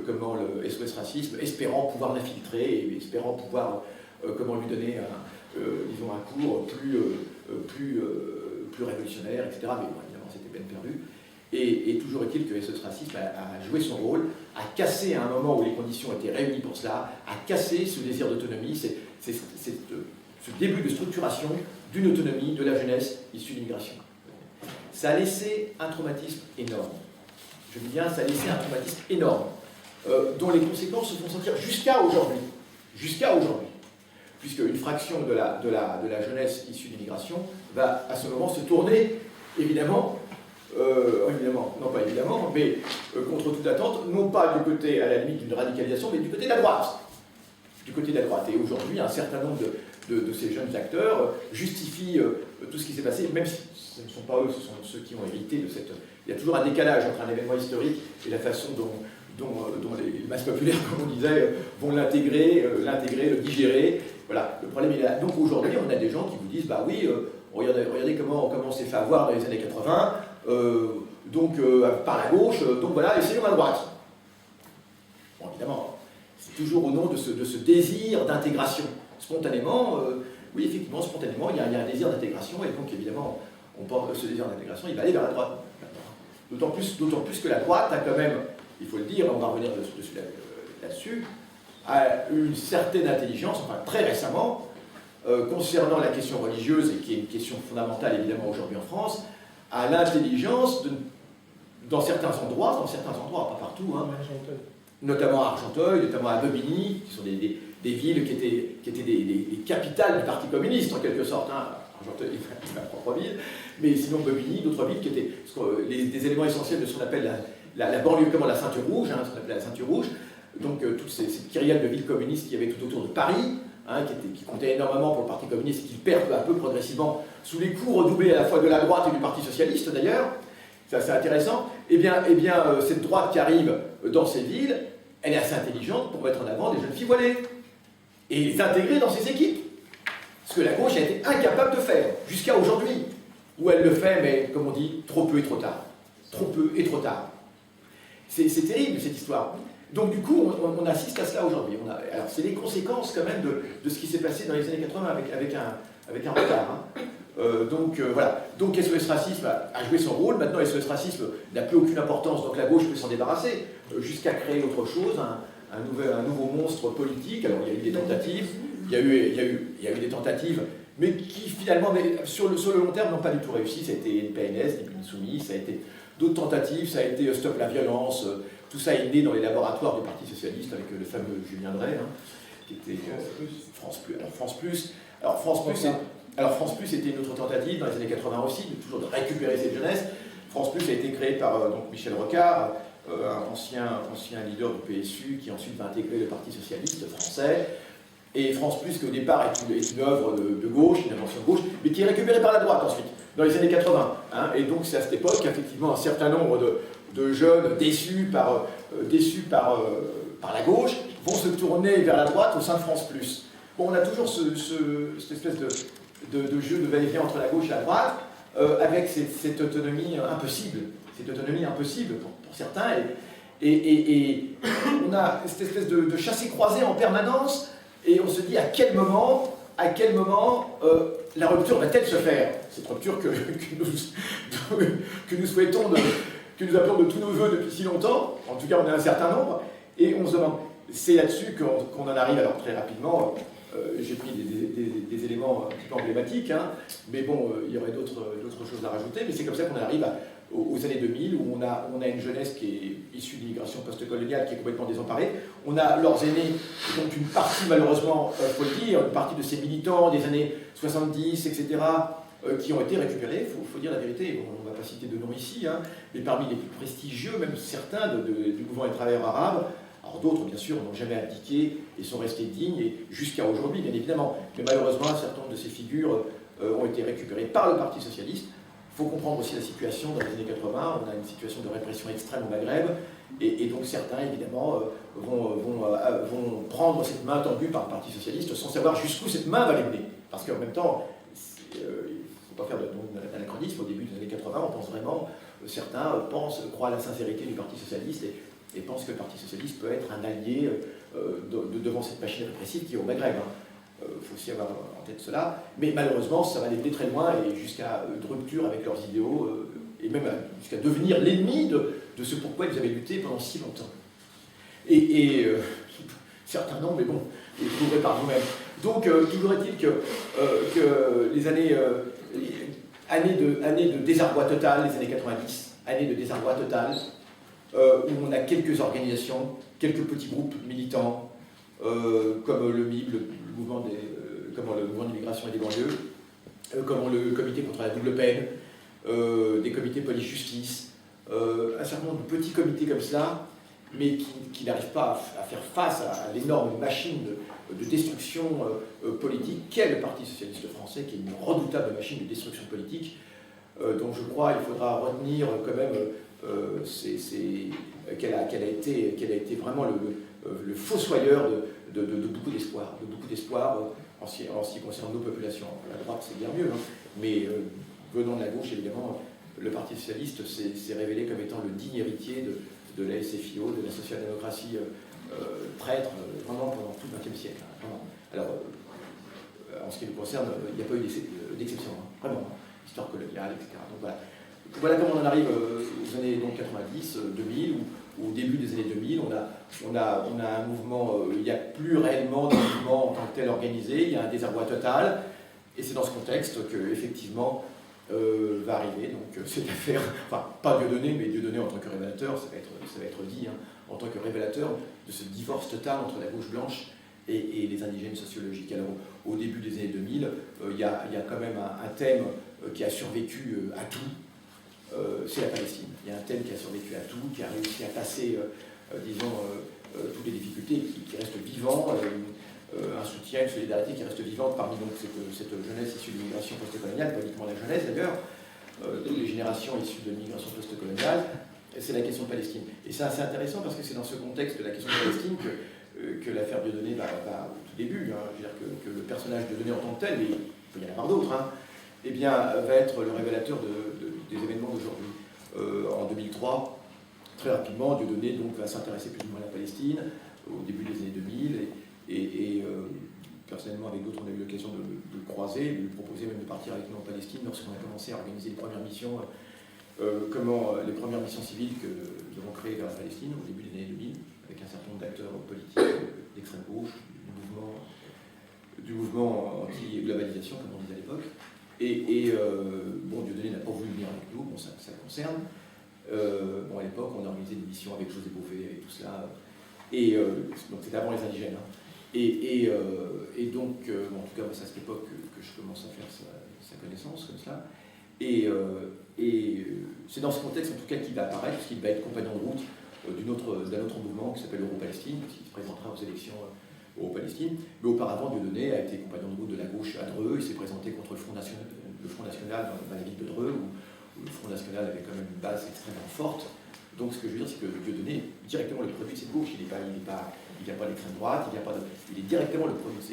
comment le SOS Racisme, espérant pouvoir l'infiltrer et espérant pouvoir comment lui donner disons un cours plus révolutionnaire, etc. Mais bon, évidemment c'était peine perdue. Et toujours est-il que SOS Racisme a joué son rôle, a cassé à un moment où les conditions étaient réunies pour cela, a cassé ce désir d'autonomie, ce début de structuration d'une autonomie de la jeunesse issue de l'immigration. Ça a laissé un traumatisme énorme. Je dis bien, ça a laissé un traumatisme énorme, dont les conséquences se font sentir jusqu'à aujourd'hui. Jusqu'à aujourd'hui. Puisque une fraction de la jeunesse issue de l'immigration va à ce moment se tourner, évidemment, non pas évidemment, mais contre toute attente, non pas du côté, à la limite, d'une radicalisation, mais du côté de la droite. Du côté de la droite. Et aujourd'hui, un certain nombre de ces jeunes acteurs justifient tout ce qui s'est passé, même si ce ne sont pas eux, ce sont ceux qui ont hérité de cette... Il y a toujours un décalage entre un événement historique et la façon dont les masses populaires, comme on disait, vont l'intégrer, le digérer. Voilà, le problème est là. Donc aujourd'hui, on a des gens qui vous disent, bah oui, regardez comment on s'est fait avoir dans les années 80, par la gauche, donc voilà, essayons à droite. Bon, évidemment, c'est toujours au nom de ce désir d'intégration. Spontanément, oui, effectivement, spontanément, il y a un désir d'intégration, et donc évidemment, on porte ce désir d'intégration, il va aller vers la droite. D'autant plus que la droite a quand même, il faut le dire, on va revenir là-dessus, a une certaine intelligence, enfin très récemment, concernant la question religieuse, et qui est une question fondamentale évidemment aujourd'hui en France, a l'intelligence, dans certains endroits, pas partout, hein, notamment à Argenteuil, notamment à Bobigny, qui sont des villes qui étaient des capitales du Parti communiste en quelque sorte. Hein. Argenteuil est ma propre ville, mais sinon Bobigny, d'autres villes qui étaient des éléments essentiels de ce qu'on appelle la banlieue, comment la ceinture rouge, hein, ce qu'on appelait la ceinture rouge. Donc toutes ces kyrielles de villes communistes qu'il y avait tout autour de Paris, hein, qui comptaient énormément pour le Parti communiste et qui perdent peu à peu progressivement sous les coups redoublés à la fois de la droite et du Parti socialiste d'ailleurs. C'est assez intéressant. Eh bien, cette droite qui arrive dans ces villes, elle est assez intelligente pour mettre en avant des jeunes filles voilées et les intégrer dans ses équipes. Ce que la gauche a été incapable de faire jusqu'à aujourd'hui, où elle le fait, mais comme on dit, trop peu et trop tard. Trop peu et trop tard. C'est terrible cette histoire. Donc du coup, on assiste à cela aujourd'hui. Alors c'est les conséquences quand même de ce qui s'est passé dans les années 80 avec un retard. Hein. Voilà. Donc SOS Racisme a joué son rôle. Maintenant SOS Racisme n'a plus aucune importance, donc la gauche peut s'en débarrasser, jusqu'à créer autre chose, un nouveau monstre politique. Alors il y a eu des tentatives, il y a eu des tentatives, mais qui finalement, sur le long terme, n'ont pas du tout réussi. Ça a été une PNS, des Insoumis, ça a été d'autres tentatives, ça a été Stop la violence, tout ça est né dans les laboratoires du Parti Socialiste avec le fameux Julien Drey, qui était France Plus. Alors France Plus était une autre tentative dans les années 80 aussi, toujours de récupérer cette jeunesse. France Plus a été créé par donc Michel Rocard, un ancien leader du PSU qui ensuite va intégrer le Parti Socialiste français. Et France Plus, qui au départ est une œuvre de gauche, une invention de gauche, mais qui est récupérée par la droite ensuite, dans les années 80. Et donc c'est à cette époque qu'effectivement un certain nombre de jeunes déçus par la gauche vont se tourner vers la droite au sein de France Plus. Bon, on a toujours cette espèce de jeu de va-et-vient entre la gauche et la droite, avec cette autonomie impossible. Cette autonomie impossible pour certains. Et on a cette espèce de chassé-croisé en permanence. Et on se dit à quel moment la rupture va-t-elle se faire? Cette rupture que nous souhaitons, que nous appelons de tous nos voeux depuis si longtemps, en tout cas on a un certain nombre, et on se demande, c'est là-dessus qu'on en arrive alors très rapidement. J'ai pris des éléments un petit peu emblématiques, mais bon, il y aurait d'autres choses à rajouter, mais c'est comme ça qu'on arrive aux années 2000, où on a une jeunesse qui est issue de l'immigration post-coloniale, qui est complètement désemparée. On a leurs aînés, donc une partie, malheureusement, il faut le dire, une partie de ces militants des années 70, etc., qui ont été récupérés, il faut dire la vérité. Bon, on ne va pas citer de noms ici, mais parmi les plus prestigieux, même certains du mouvement des travailleurs arabes. Alors d'autres, bien sûr, n'ont jamais abdiqué et sont restés dignes, et jusqu'à aujourd'hui, bien évidemment. Mais malheureusement, un certain nombre de ces figures ont été récupérées par le Parti Socialiste. Il faut comprendre aussi la situation dans les années 80. On a une situation de répression extrême au Maghreb, et donc certains, évidemment, vont prendre cette main tendue par le Parti Socialiste sans savoir jusqu'où cette main va les mener. Parce qu'en même temps, il ne faut pas faire d'anachronisme. Au début des années 80, on pense vraiment, certains croient à la sincérité du Parti Socialiste et pensent que le Parti Socialiste peut être un allié devant cette machine répressive qui est au Maghreb. Il faut aussi avoir en tête cela. Mais malheureusement, ça va les mener très loin et jusqu'à une rupture avec leurs idéaux et même jusqu'à devenir l'ennemi de ce pourquoi ils avaient lutté pendant si longtemps. Et certains non, mais bon, vous les trouverez par vous-même. Donc, toujours est-il que les années de désarroi total, les années 90, années de désarroi total, où on a quelques organisations, quelques petits groupes militants, comme le MIB, le mouvement d'immigration et des banlieues, comme le comité contre la double peine, des comités police-justice, un certain nombre de petits comités comme cela, mais qui n'arrivent pas à faire face à l'énorme machine de destruction politique qu'est le Parti Socialiste Français, qui est une redoutable machine de destruction politique, dont je crois il faudra retenir quand même qu'elle a été vraiment le fossoyeur de beaucoup d'espoir en ce qui concerne nos populations. La droite, c'est bien mieux, mais venant de la gauche, évidemment, le Parti Socialiste s'est révélé comme étant le digne héritier de la SFIO, de la social-démocratie traître, vraiment pendant tout le XXe siècle. Vraiment. Alors, en ce qui nous concerne, il n'y a pas eu d'exception, vraiment, histoire coloniale, etc. Donc voilà comment on en arrive aux années 90, 2000, ou au début des années 2000, on a un mouvement, il n'y a plus réellement de mouvement en tant que tel organisé, il y a un désarroi total, et c'est dans ce contexte qu'effectivement va arriver donc, cette affaire, enfin pas Dieudonné, mais Dieudonné en tant que révélateur, ça va être dit, en tant que révélateur de ce divorce total entre la gauche blanche et les indigènes sociologiques. Alors au début des années 2000, il y a quand même un thème qui a survécu à tout. C'est la Palestine. Il y a un thème qui a survécu à tout, qui a réussi à passer, toutes les difficultés, qui reste vivant, un soutien, une solidarité qui reste vivante parmi donc, cette jeunesse issue de l'immigration post-coloniale, pas uniquement la jeunesse d'ailleurs, les générations issues de l'immigration post-coloniale, c'est la question de Palestine. Et c'est assez intéressant parce que c'est dans ce contexte de la question de Palestine que l'affaire Dieudonné va au tout début, je veux dire que le personnage de Dieudonné en tant que tel, mais il peut y en avoir d'autres, eh bien, va être le révélateur des événements d'aujourd'hui. En 2003, très rapidement, Dieudonné donc, va s'intéresser plus ou moins à la Palestine, au début des années 2000, et personnellement, avec d'autres, on a eu l'occasion de le croiser, de lui proposer même de partir avec nous en Palestine lorsqu'on a commencé à organiser les premières missions, les premières missions civiles que nous avons créées vers la Palestine au début des années 2000, avec un certain nombre d'acteurs politiques d'extrême gauche, du mouvement du mouvement anti-globalisation, comme on disait à l'époque. Bon, Dieudonné n'a pas voulu venir avec nous, bon, ça le concerne. Bon, à l'époque, on a organisé une mission avec José Bové et tout cela. Donc c'était avant les indigènes. Hein. Donc, bon, en tout cas, c'est à cette époque que je commence à faire sa connaissance comme ça. C'est dans ce contexte, en tout cas, qu'il va apparaître, puisqu'il va être compagnon de route d'un autre mouvement qui s'appelle Euro-Palestine, qui se présentera aux élections Euro-Palestine. Mais auparavant, Dieudonné a été compagnon de route de la gauche à Dreux. Il s'est présenté contre le Front National dans la ville de Dreux, où le Front National avait quand même une base extrêmement forte. Donc, ce que je veux dire, c'est que Dieudonné est directement le produit de cette gauche. Il vient pas de l'extrême droite, il est directement le produit de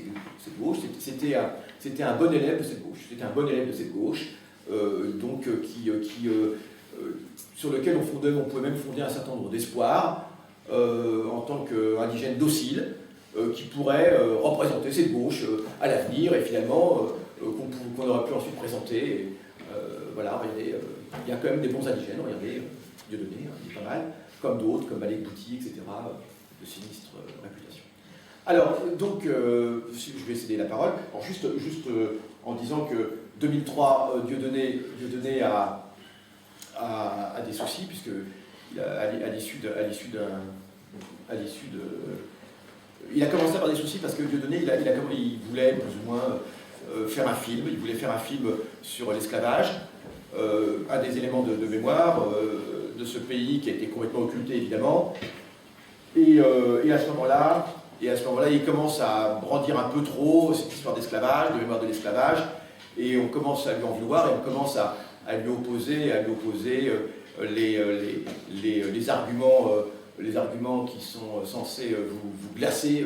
cette gauche. C'était un bon élève de cette gauche. C'était un bon élève de cette gauche, sur lequel on pouvait même fonder un certain nombre d'espoirs en tant qu'indigène docile qui pourrait représenter cette gauche à l'avenir et finalement qu'on aurait pu ensuite présenter. Voilà, regardez, il y a quand même des bons indigènes, regardez, Dieudonné, il est pas mal, comme d'autres, comme Malek Bouti, etc., de sinistre réputation. Alors, donc, je vais céder la parole. Alors, juste en disant que 2003, Dieudonné a des soucis, puisque à l'issue il a commencé à avoir des soucis parce que Dieudonné, il voulait plus ou moins faire un film. Il voulait faire un film sur l'esclavage, un des éléments de mémoire de ce pays qui a été complètement occulté, évidemment. Et à ce moment-là, il commence à brandir un peu trop cette histoire d'esclavage, de mémoire de l'esclavage, et on commence à lui en vouloir, et on commence à lui opposer les arguments qui sont censés vous glacer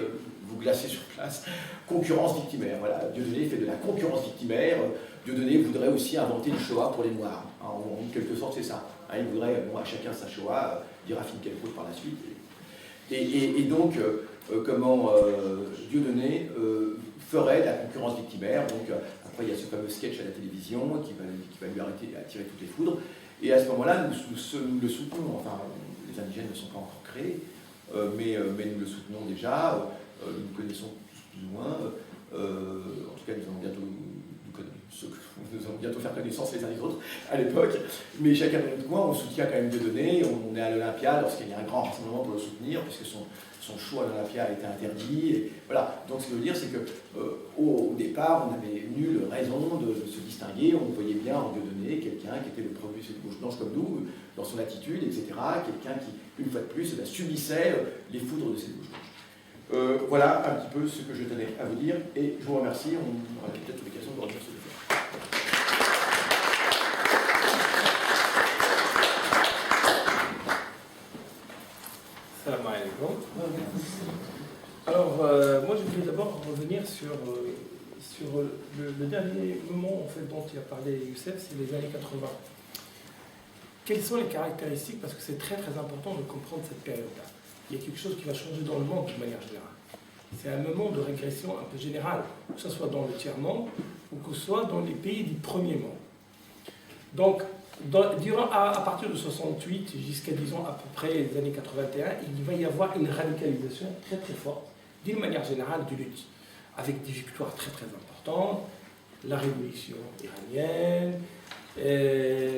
sur place. Concurrence victimaire. Voilà, Dieudonné fait de la concurrence victimaire. Dieudonné voudrait aussi inventer une Shoah pour les Noirs. En quelque sorte, c'est ça. Il voudrait, à chacun sa Shoah, dira Finkielkraut par la suite. Et donc, Dieudonné ferait de la concurrence victimaire. Donc, après, il y a ce fameux sketch à la télévision qui va lui attirer toutes les foudres. Et à ce moment-là, nous le soutenons. Enfin, les indigènes ne sont pas encore créés, mais nous le soutenons déjà. Nous connaissons plus ou moins. En tout cas, nous allons bientôt faire connaissance les uns les autres à l'époque. Mais chacun de notre coin, on soutient quand même Dieudonné. On est à l'Olympia lorsqu'il y a un grand rassemblement pour le soutenir, puisque son show à l'Olympia a été interdit. Et voilà. Donc ce que je veux dire, c'est qu'au départ, on n'avait nulle raison de se distinguer. On voyait bien en Dieudonné quelqu'un qui était le produit de cette gauche blanche comme nous, dans son attitude, etc. Quelqu'un qui, une fois de plus, subissait les foudres de cette gauche blanche. Voilà un petit peu ce que je tenais à vous dire, et je vous remercie. On aura peut-être l'occasion de revenir sur le fait. Salam alaikum. Alors, moi je voulais d'abord revenir sur le dernier moment en fait, dont il a parlé Youssef, c'est les années 80. Quelles sont les caractéristiques, parce que c'est très très important de comprendre cette période-là. Il y a quelque chose qui va changer dans le monde de manière générale. C'est un moment de régression un peu générale, que ce soit dans le tiers-monde ou que ce soit dans les pays du premier monde. Donc, à partir de 68 jusqu'à, disons, à peu près les années 81, il va y avoir une radicalisation très très forte, d'une manière générale, du lutte, avec des victoires très très importantes, la révolution iranienne,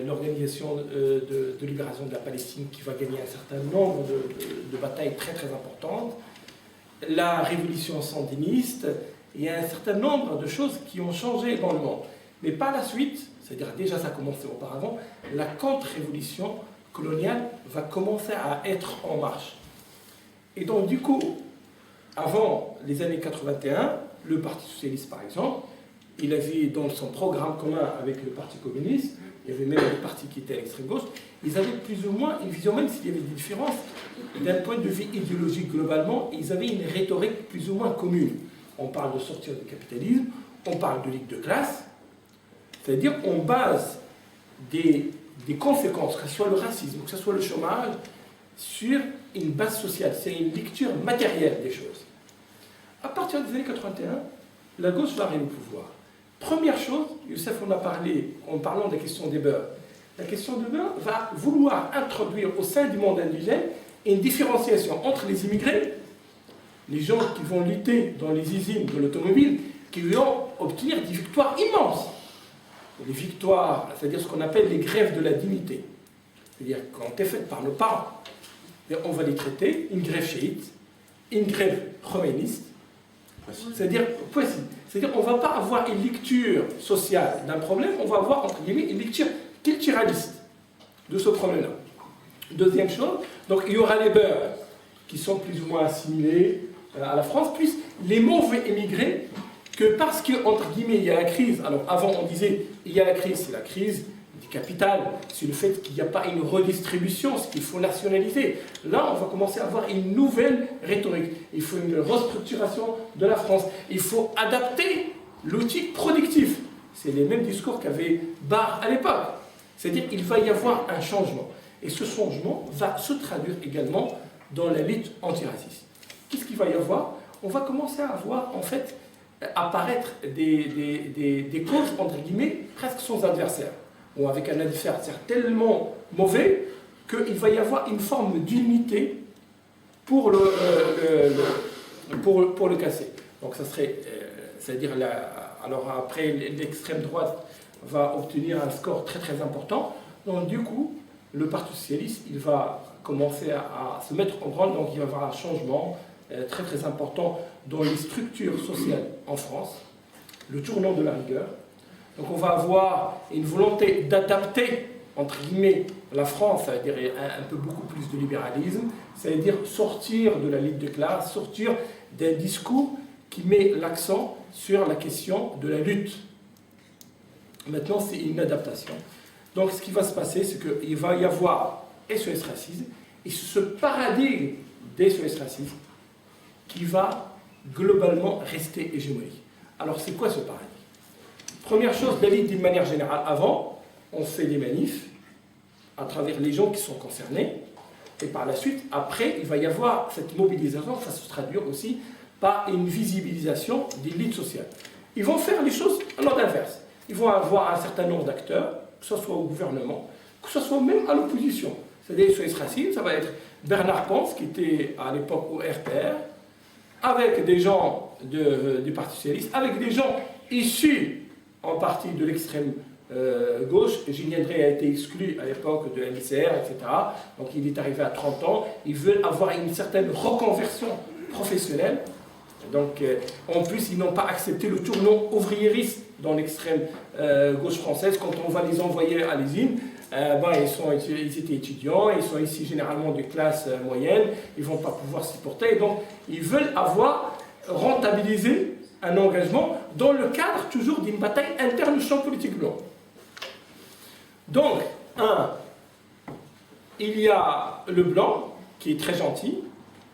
l'organisation de libération de la Palestine qui va gagner un certain nombre de batailles très très importantes, la révolution sandiniste, il y a un certain nombre de choses qui ont changé dans le monde. Mais par la suite, c'est-à-dire déjà ça a commencé auparavant, la contre-révolution coloniale va commencer à être en marche. Et donc du coup, avant les années 81, le Parti socialiste par exemple, il avait dans son programme commun avec le Parti communiste, il y avait même des partis qui étaient à l'extrême gauche, ils avaient plus ou moins une vision, même s'il y avait des différences, d'un point de vue idéologique globalement, ils avaient une rhétorique plus ou moins commune. On parle de sortir du capitalisme, on parle de lutte de classe, c'est-à-dire on base des conséquences, que ce soit le racisme, que ce soit le chômage, sur une base sociale, c'est une lecture matérielle des choses. À partir des années 81, la gauche va arriver au pouvoir. Première chose, Youssef en a parlé en parlant de la question des beurs. La question des beurs va vouloir introduire au sein du monde indigène une différenciation entre les immigrés, les gens qui vont lutter dans les usines de l'automobile, qui vont obtenir des victoires immenses. Les victoires, c'est-à-dire ce qu'on appelle les grèves de la dignité. C'est-à-dire quand elles sont faites par nos parents, on va les traiter, une grève chiite, une grève khoméniste. C'est-à-dire on ne va pas avoir une lecture sociale d'un problème, on va avoir, entre guillemets, une lecture culturaliste de ce problème-là. Deuxième chose, donc il y aura les Beurs qui sont plus ou moins assimilés à la France, plus les mauvais émigrés, que parce que, entre guillemets, il y a la crise. Alors avant on disait, il y a la crise, c'est la crise du capital, c'est le fait qu'il n'y a pas une redistribution, c'est qu'il faut nationaliser. Là, on va commencer à avoir une nouvelle rhétorique. Il faut une restructuration de la France. Il faut adapter l'outil productif. C'est les mêmes discours qu'avait Barre à l'époque. C'est-à-dire qu'il va y avoir un changement. Et ce changement va se traduire également dans la lutte antiraciste. Qu'est-ce qu'il va y avoir? On va commencer à voir, en fait, apparaître des causes, entre guillemets, presque sans adversaire, ou avec un adversaire tellement mauvais qu'il va y avoir une forme d'unité pour le casser. Donc ça serait, c'est-à-dire, alors après, l'extrême droite va obtenir un score très très important. Donc du coup, le Parti socialiste, il va commencer à se mettre en branle, donc il va y avoir un changement très très important dans les structures sociales en France, le tournant de la rigueur. Donc on va avoir une volonté d'adapter, entre guillemets, la France, c'est-à-dire un peu beaucoup plus de libéralisme, c'est-à-dire sortir de la lutte de classe, sortir d'un discours qui met l'accent sur la question de la lutte. Maintenant, c'est une adaptation. Donc ce qui va se passer, c'est qu'il va y avoir SOS Racisme, et ce paradigme des SOS Racisme qui va globalement rester hégémonique. Alors c'est quoi ce paradigme? Première chose, la lutte d'une manière générale. Avant, on fait des manifs à travers les gens qui sont concernés, et par la suite, après, il va y avoir cette mobilisation, ça se traduire aussi par une visibilisation des luttes sociales. Ils vont faire les choses en ordre inverse. Ils vont avoir un certain nombre d'acteurs, que ce soit au gouvernement, que ce soit même à l'opposition. C'est-à-dire, SOS Racisme, ça va être Bernard Pons, qui était à l'époque au RPR, avec des gens du Parti socialiste, avec des gens issus en partie de l'extrême gauche. Julien Drey a été exclu à l'époque de LCR, etc. Donc il est arrivé à 30 ans. Ils veulent avoir une certaine reconversion professionnelle. Donc en plus, ils n'ont pas accepté le tournant ouvriériste dans l'extrême gauche française. Quand on va les envoyer à l'usine, ils étaient étudiants, ils sont ici généralement de classe moyenne, ils ne vont pas pouvoir supporter. Donc ils veulent avoir rentabilisé un engagement dans le cadre toujours d'une bataille interne au champ politique blanc. Donc, il y a le blanc qui est très gentil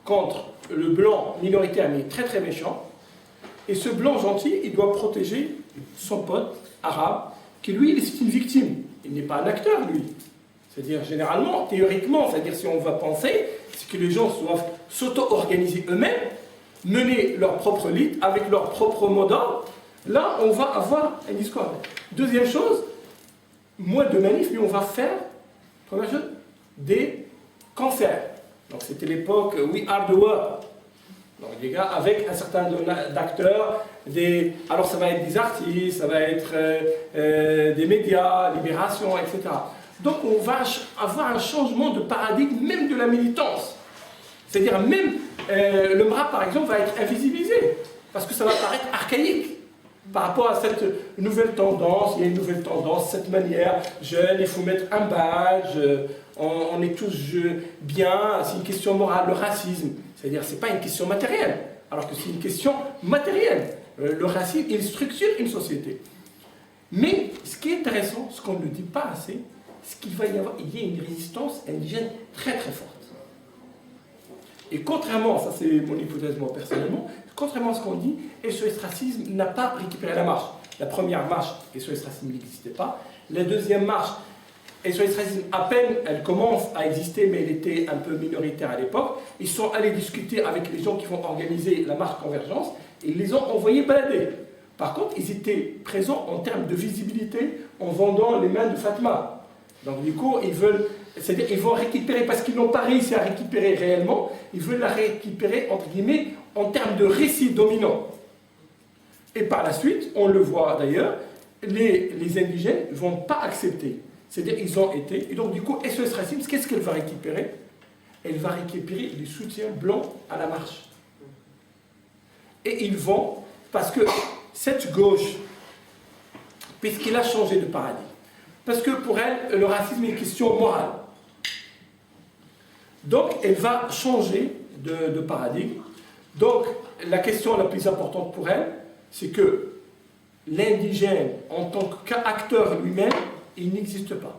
contre le blanc minoritaire mais très très méchant. Et ce blanc gentil, il doit protéger son pote arabe qui lui, il est une victime. Il n'est pas un acteur, lui. C'est-à-dire, généralement, théoriquement, c'est-à-dire si on va penser, c'est que les gens doivent s'auto-organiser eux-mêmes, mener leur propre lutte avec leur propre mot d'ordre. Là, on va avoir un discours. Deuxième chose, moins de manifs, mais on va faire, première chose, des concerts. Donc c'était l'époque We Are the World. Donc les gars, avec un certain nombre d'acteurs, alors ça va être des artistes, ça va être des médias, Libération, etc. Donc on va avoir un changement de paradigme, même de la militance. C'est-à-dire même le MRAP, par exemple, va être invisibilisé, parce que ça va paraître archaïque par rapport à cette nouvelle tendance. Il y a une nouvelle tendance, cette manière, jeune, il faut mettre un badge, on est tous bien, c'est une question morale, le racisme. C'est-à-dire, ce n'est pas une question matérielle, alors que c'est une question matérielle. Le racisme, il structure une société. Mais ce qui est intéressant, ce qu'on ne dit pas assez, c'est qu'il va y avoir une résistance indigène très très forte. Et contrairement, ça c'est mon hypothèse moi personnellement, contrairement à ce qu'on dit, SOS Racisme n'a pas récupéré la marche. La première marche, SOS Racisme n'existait pas. La deuxième marche, SOS Racisme, à peine elle commence à exister, mais elle était un peu minoritaire à l'époque. Ils sont allés discuter avec les gens qui vont organiser la marche Convergence et ils les ont envoyés balader. Par contre, ils étaient présents en termes de visibilité en vendant les mains de Fatma. Donc du coup, c'est-à-dire ils vont récupérer, parce qu'ils n'ont pas réussi à récupérer réellement, ils veulent la récupérer, entre guillemets, en termes de récit dominant. Et par la suite, on le voit d'ailleurs, les indigènes ne vont pas accepter. C'est-à-dire ils ont été... Et donc du coup, SOS Racisme, qu'est-ce qu'elle va récupérer? Elle va récupérer du soutien blanc à la marche. Et ils vont, parce que cette gauche, puisqu'il a changé de paradigme, parce que pour elle, le racisme est une question morale. Donc, elle va changer de paradigme. Donc, la question la plus importante pour elle, c'est que l'indigène, en tant qu'acteur lui-même, il n'existe pas,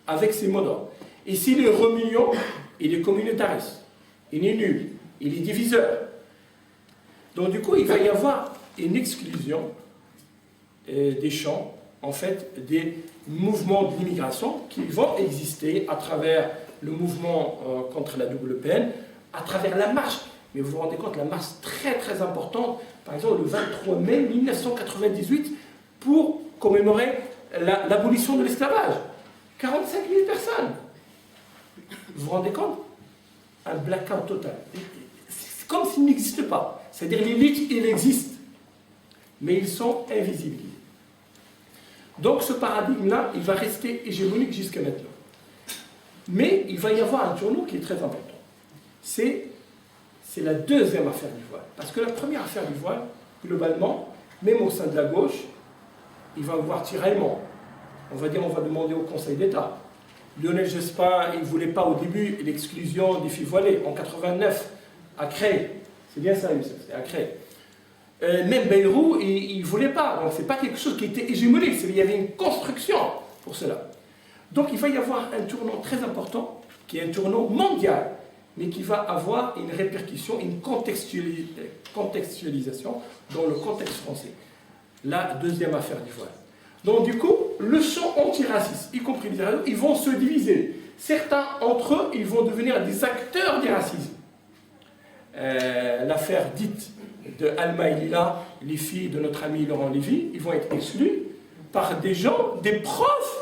avec ses mots d'ordre. Et s'il est remuant, il est communautariste, il est nul, il est diviseur. Donc, du coup, il va y avoir une exclusion des champs, en fait, des mouvements de l'immigration qui vont exister à travers le mouvement contre la double peine, à travers la marche. Mais vous vous rendez compte, la marche très très importante, par exemple le 23 mai 1998, pour commémorer l'abolition de l'esclavage. 45 000 personnes. Vous vous rendez compte? Un blackout total. C'est comme s'il n'existe pas. C'est-à-dire l'élite, il existe, mais ils sont invisibles. Donc ce paradigme-là, il va rester hégémonique jusqu'à maintenant. Mais il va y avoir un tournant qui est très important. C'est la deuxième affaire du voile. Parce que la première affaire du voile, globalement, même au sein de la gauche, il va y avoir tiraillement. On va dire, on va demander au Conseil d'État. Lionel Jospin, il ne voulait pas au début l'exclusion des filles voilées. En 89, à Creil. C'est bien ça, Youssef, c'est à Creil. Même Bayrou, il ne voulait pas. Donc, ce n'est pas quelque chose qui était hégémonique. Il y avait une construction pour cela. Donc, il va y avoir un tournant très important, qui est un tournant mondial, mais qui va avoir une répercussion, une contextualisation dans le contexte français. La deuxième affaire du voile. Donc, du coup, le champ antiraciste, y compris les racistes, ils vont se diviser. Certains entre eux, ils vont devenir des acteurs du racisme. L'affaire dite de Alma et Lila, les filles de notre ami Laurent Lévy, ils vont être exclus par des gens, des profs.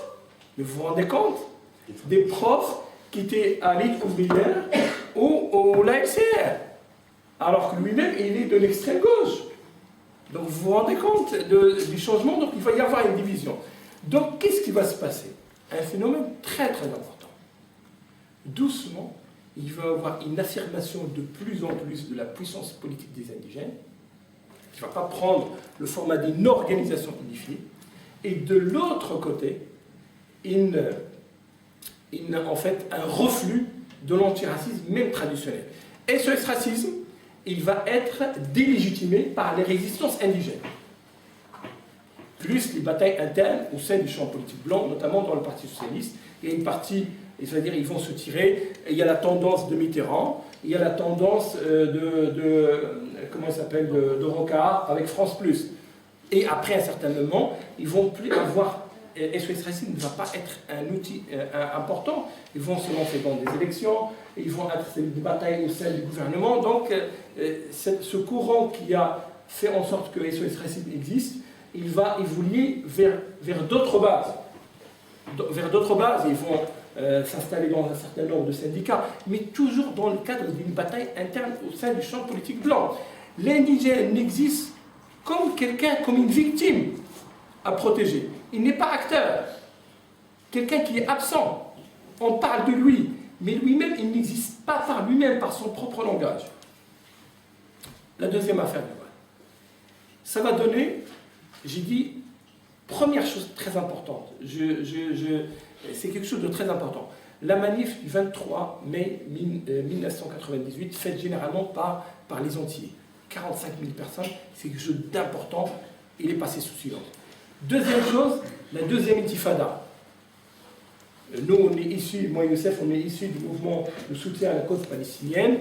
Mais vous vous rendez compte? Des profs qui étaient à l'élite ouvrière ou au l'AFCR, alors que lui-même, il est de l'extrême gauche. Donc vous vous rendez compte du changement, donc il va y avoir une division. Donc qu'est-ce qui va se passer? Un phénomène très très important. Doucement, il va y avoir une affirmation de plus en plus de la puissance politique des indigènes, qui ne va pas prendre le format d'une organisation unifiée, et de l'autre côté, en fait, un reflux de l'antiracisme, même traditionnel. Et ce racisme, il va être délégitimé par les résistances indigènes. Plus les batailles internes au sein du champ politique blanc, notamment dans le Parti socialiste. Il y a une partie, c'est-à-dire ils vont se tirer. Il y a la tendance de Mitterrand, il y a la tendance comment il s'appelle, de Rocard avec France Plus. Et après un certain moment, ils vont plus avoir. SOS Racisme ne va pas être un outil important. Ils vont se lancer dans des élections, ils vont être des batailles au sein du gouvernement. Donc, ce courant qui a fait en sorte que SOS Racisme existe, il va évoluer vers d'autres bases. Vers d'autres bases, ils vont s'installer dans un certain nombre de syndicats, mais toujours dans le cadre d'une bataille interne au sein du champ politique blanc. L'indigène n'existe comme quelqu'un, comme une victime à protéger. Il n'est pas acteur. Quelqu'un qui est absent. On parle de lui, mais lui-même, il n'existe pas par lui-même, par son propre langage. La deuxième affaire du voile. Ça va donner, j'ai dit, première chose très importante. C'est quelque chose de très important. La manif du 23 mai 1998, faite généralement par les Antillais. 45 000 personnes, c'est quelque chose d'important. Il est passé sous silence. Deuxième chose, la deuxième intifada. Nous, on est issus, moi et Youssef, on est issus du mouvement de soutien à la cause palestinienne.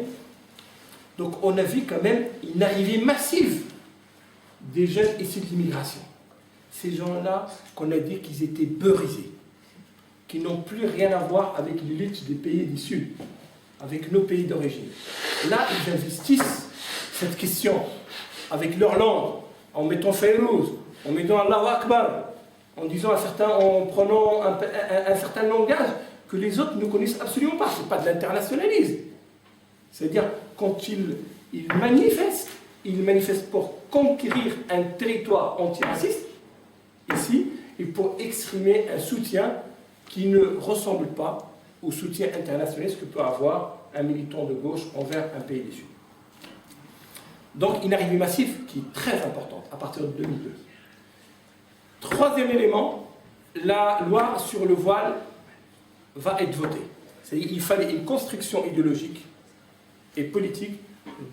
Donc on a vu quand même une arrivée massive des jeunes issus de l'immigration. Ces gens-là, qu'on a dit qu'ils étaient beurisés, qui n'ont plus rien à voir avec les luttes des pays du Sud, avec nos pays d'origine. Là, ils investissent cette question avec leur langue, en mettant Fayrouz, en mettant Allahu Akbar, en disant en prenant un certain langage que les autres ne connaissent absolument pas. Ce n'est pas de l'internationalisme. C'est-à-dire, quand ils manifestent, ils manifestent pour conquérir un territoire antiraciste, ici, et pour exprimer un soutien qui ne ressemble pas au soutien internationaliste que peut avoir un militant de gauche envers un pays du Sud. Donc une arrivée massive qui est très importante à partir de 2002. Troisième élément, la loi sur le voile va être votée. C'est-à-dire qu'il fallait une construction idéologique et politique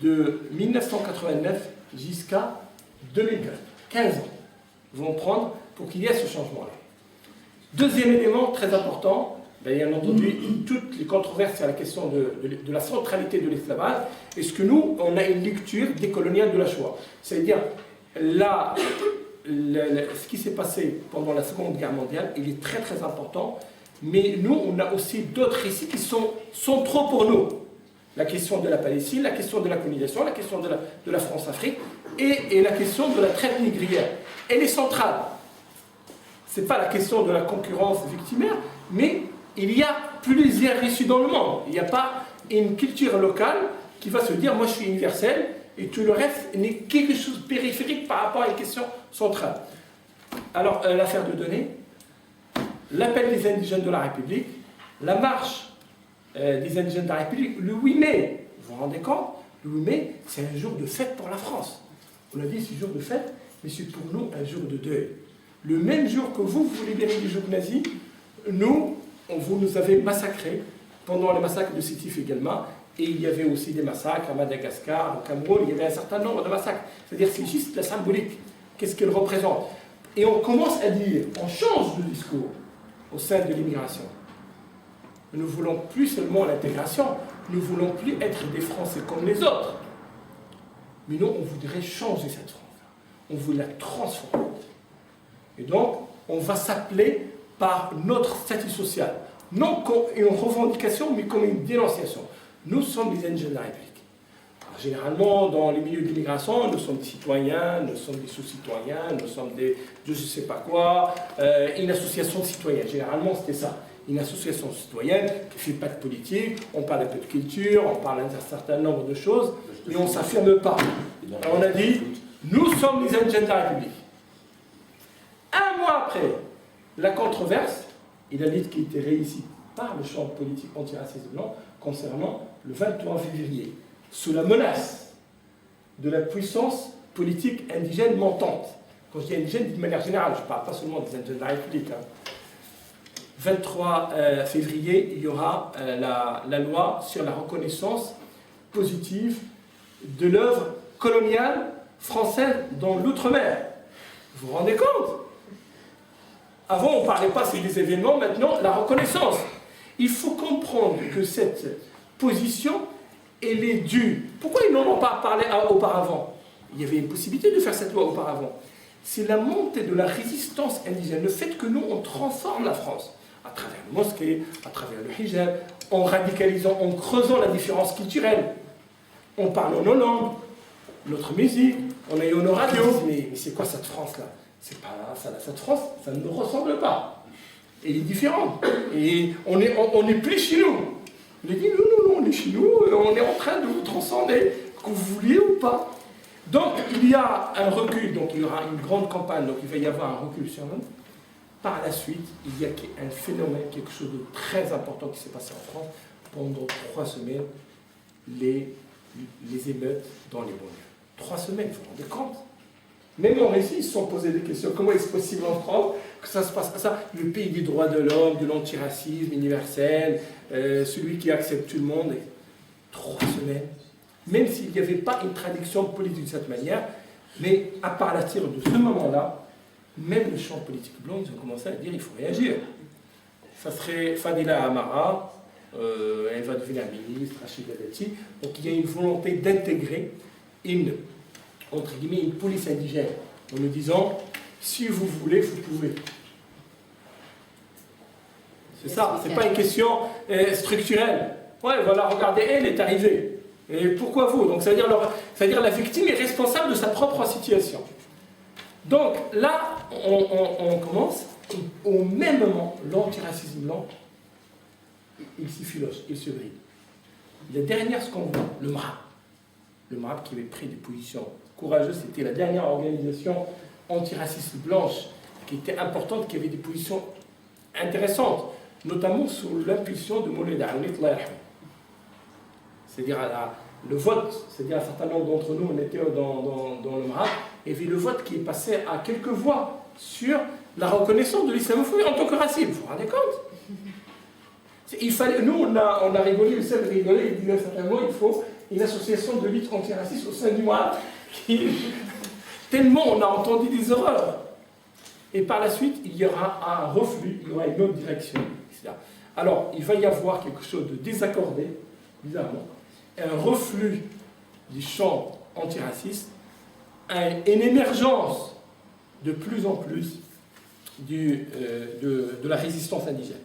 de 1989 jusqu'à 2004. 15 ans vont prendre pour qu'il y ait ce changement-là. Deuxième élément très important, bien entendu, toutes les controverses sur la question de la centralité de l'esclavage. Est-ce que nous, on a une lecture décoloniale de la Shoah? C'est-à-dire, ce qui s'est passé pendant la Seconde Guerre mondiale, il est très très important, mais nous, on a aussi d'autres récits qui sont trop pour nous. La question de la Palestine, la question de la colonisation, la question de la France-Afrique et la question de la traite négrière. Elle est centrale. Ce n'est pas la question de la concurrence victimaire, mais il y a plusieurs récits dans le monde. Il n'y a pas une culture locale qui va se dire « moi je suis universel » et tout le reste n'est quelque chose de périphérique par rapport à une question centrale. Alors, l'affaire de Deney, l'appel des indigènes de la République, la marche des indigènes de la République, le 8 mai, vous vous rendez compte? Le 8 mai, c'est un jour de fête pour la France. On a dit c'est un jour de fête, mais c'est pour nous un jour de deuil. Le même jour que vous libérez du joug nazi, vous nous avez massacrés pendant les massacres de Sétif également, et il y avait aussi des massacres à Madagascar, au Cameroun, il y avait un certain nombre de massacres. C'est-à-dire c'est juste la symbolique, qu'est-ce qu'elle représente. Et on commence à dire, on change de discours au sein de l'immigration. Nous ne voulons plus seulement l'intégration, nous ne voulons plus être des Français comme les autres. Mais nous, on voudrait changer cette France. On veut la transformer. Et donc, on va s'appeler par notre statut social. Non comme une revendication, mais comme une dénonciation. Nous sommes les indigènes de la République. Alors, généralement, dans les milieux d'immigration, nous sommes des citoyens, nous sommes des sous-citoyens, nous sommes des je ne sais pas quoi, une association de citoyens. Généralement, c'était ça. Une association citoyenne qui ne fait pas de politique, on parle un peu de culture, on parle d'un certain nombre de choses, mais on ne s'affirme pas. Alors on a dit, nous sommes les indigènes de la République. Un mois après la controverse et la lutte qui était réussie par le champ politique antiraciste blanc concernant le 23 février, sous la menace de la puissance politique indigène montante. Quand je dis indigène, d'une manière générale, je ne parle pas seulement des indigènes de la République. 23 février, il y aura la loi sur la reconnaissance positive de l'œuvre coloniale française dans l'outre-mer. Vous vous rendez compte? Avant, on ne parlait pas sur des événements, maintenant, la reconnaissance. Il faut comprendre que cette position, elle est due. Pourquoi ils n'en ont pas parlé auparavant? Il y avait une possibilité de faire cette loi auparavant. C'est la montée de la résistance indigène, le fait que nous, on transforme la France à travers les mosquées, à travers le hijab, en radicalisant, en creusant la différence culturelle. On parle en nos langues, notre musique, on a nos radios. Mais c'est quoi cette France-là? C'est pas ça, cette France, ça ne nous ressemble pas. Elle est différente. Et on est plus chez nous. On a dit non, on est chez nous, on est en train de vous transcender, que vous vouliez ou pas. Donc il y a un recul, donc il y aura une grande campagne, donc il va y avoir un recul sur nous. Par la suite, il y a un phénomène, quelque chose de très important qui s'est passé en France. Pendant 3 semaines, les émeutes dans les banlieues. 3 semaines, vous vous rendez compte? Même en récit, ils se sont posés des questions. Comment est-ce possible en France que ça se passe comme ça? Le pays des droits de l'homme, de l'antiracisme universel, celui qui accepte tout le monde. 3 semaines. Même s'il n'y avait pas une traduction politique de cette manière, mais à partir de ce moment-là, même le champ politique blanc, ils ont commencé à dire qu'il faut réagir. Ça serait Fadila Amara, elle va devenir ministre, Rachida Dati. Donc il y a une volonté d'intégrer entre guillemets, une police indigène, en nous disant, si vous voulez, vous pouvez. C'est ça, c'est pas une question structurelle. Ouais, voilà, regardez, elle est arrivée. Et pourquoi vous? Donc, c'est-à-dire la victime est responsable de sa propre situation. Donc, là, on commence, au même moment, l'antiracisme blanc, il s'y filoche, il se brille. La dernière, ce qu'on voit, le MRA. le MRAP qui avait pris des positions courageuses. C'était la dernière organisation antiraciste blanche qui était importante, qui avait des positions intéressantes, notamment sous l'impulsion de Moulay Daouni, c'est-à-dire le vote, c'est-à-dire un certain nombre d'entre nous, on était dans le MRAP, et puis le vote qui est passé à quelques voix sur la reconnaissance de l'islamophobie en tant que racisme. Vous vous rendez compte? Il fallait, nous, on a rigolé, le seul rigolé, il disait certainement il faut une association de lutte antiraciste au sein du MRAP, tellement on a entendu des horreurs. Et par la suite, il y aura un reflux, il y aura une autre direction, etc. Alors, il va y avoir quelque chose de désaccordé, bizarrement, un reflux du champ antiraciste, une émergence de plus en plus de la résistance indigène.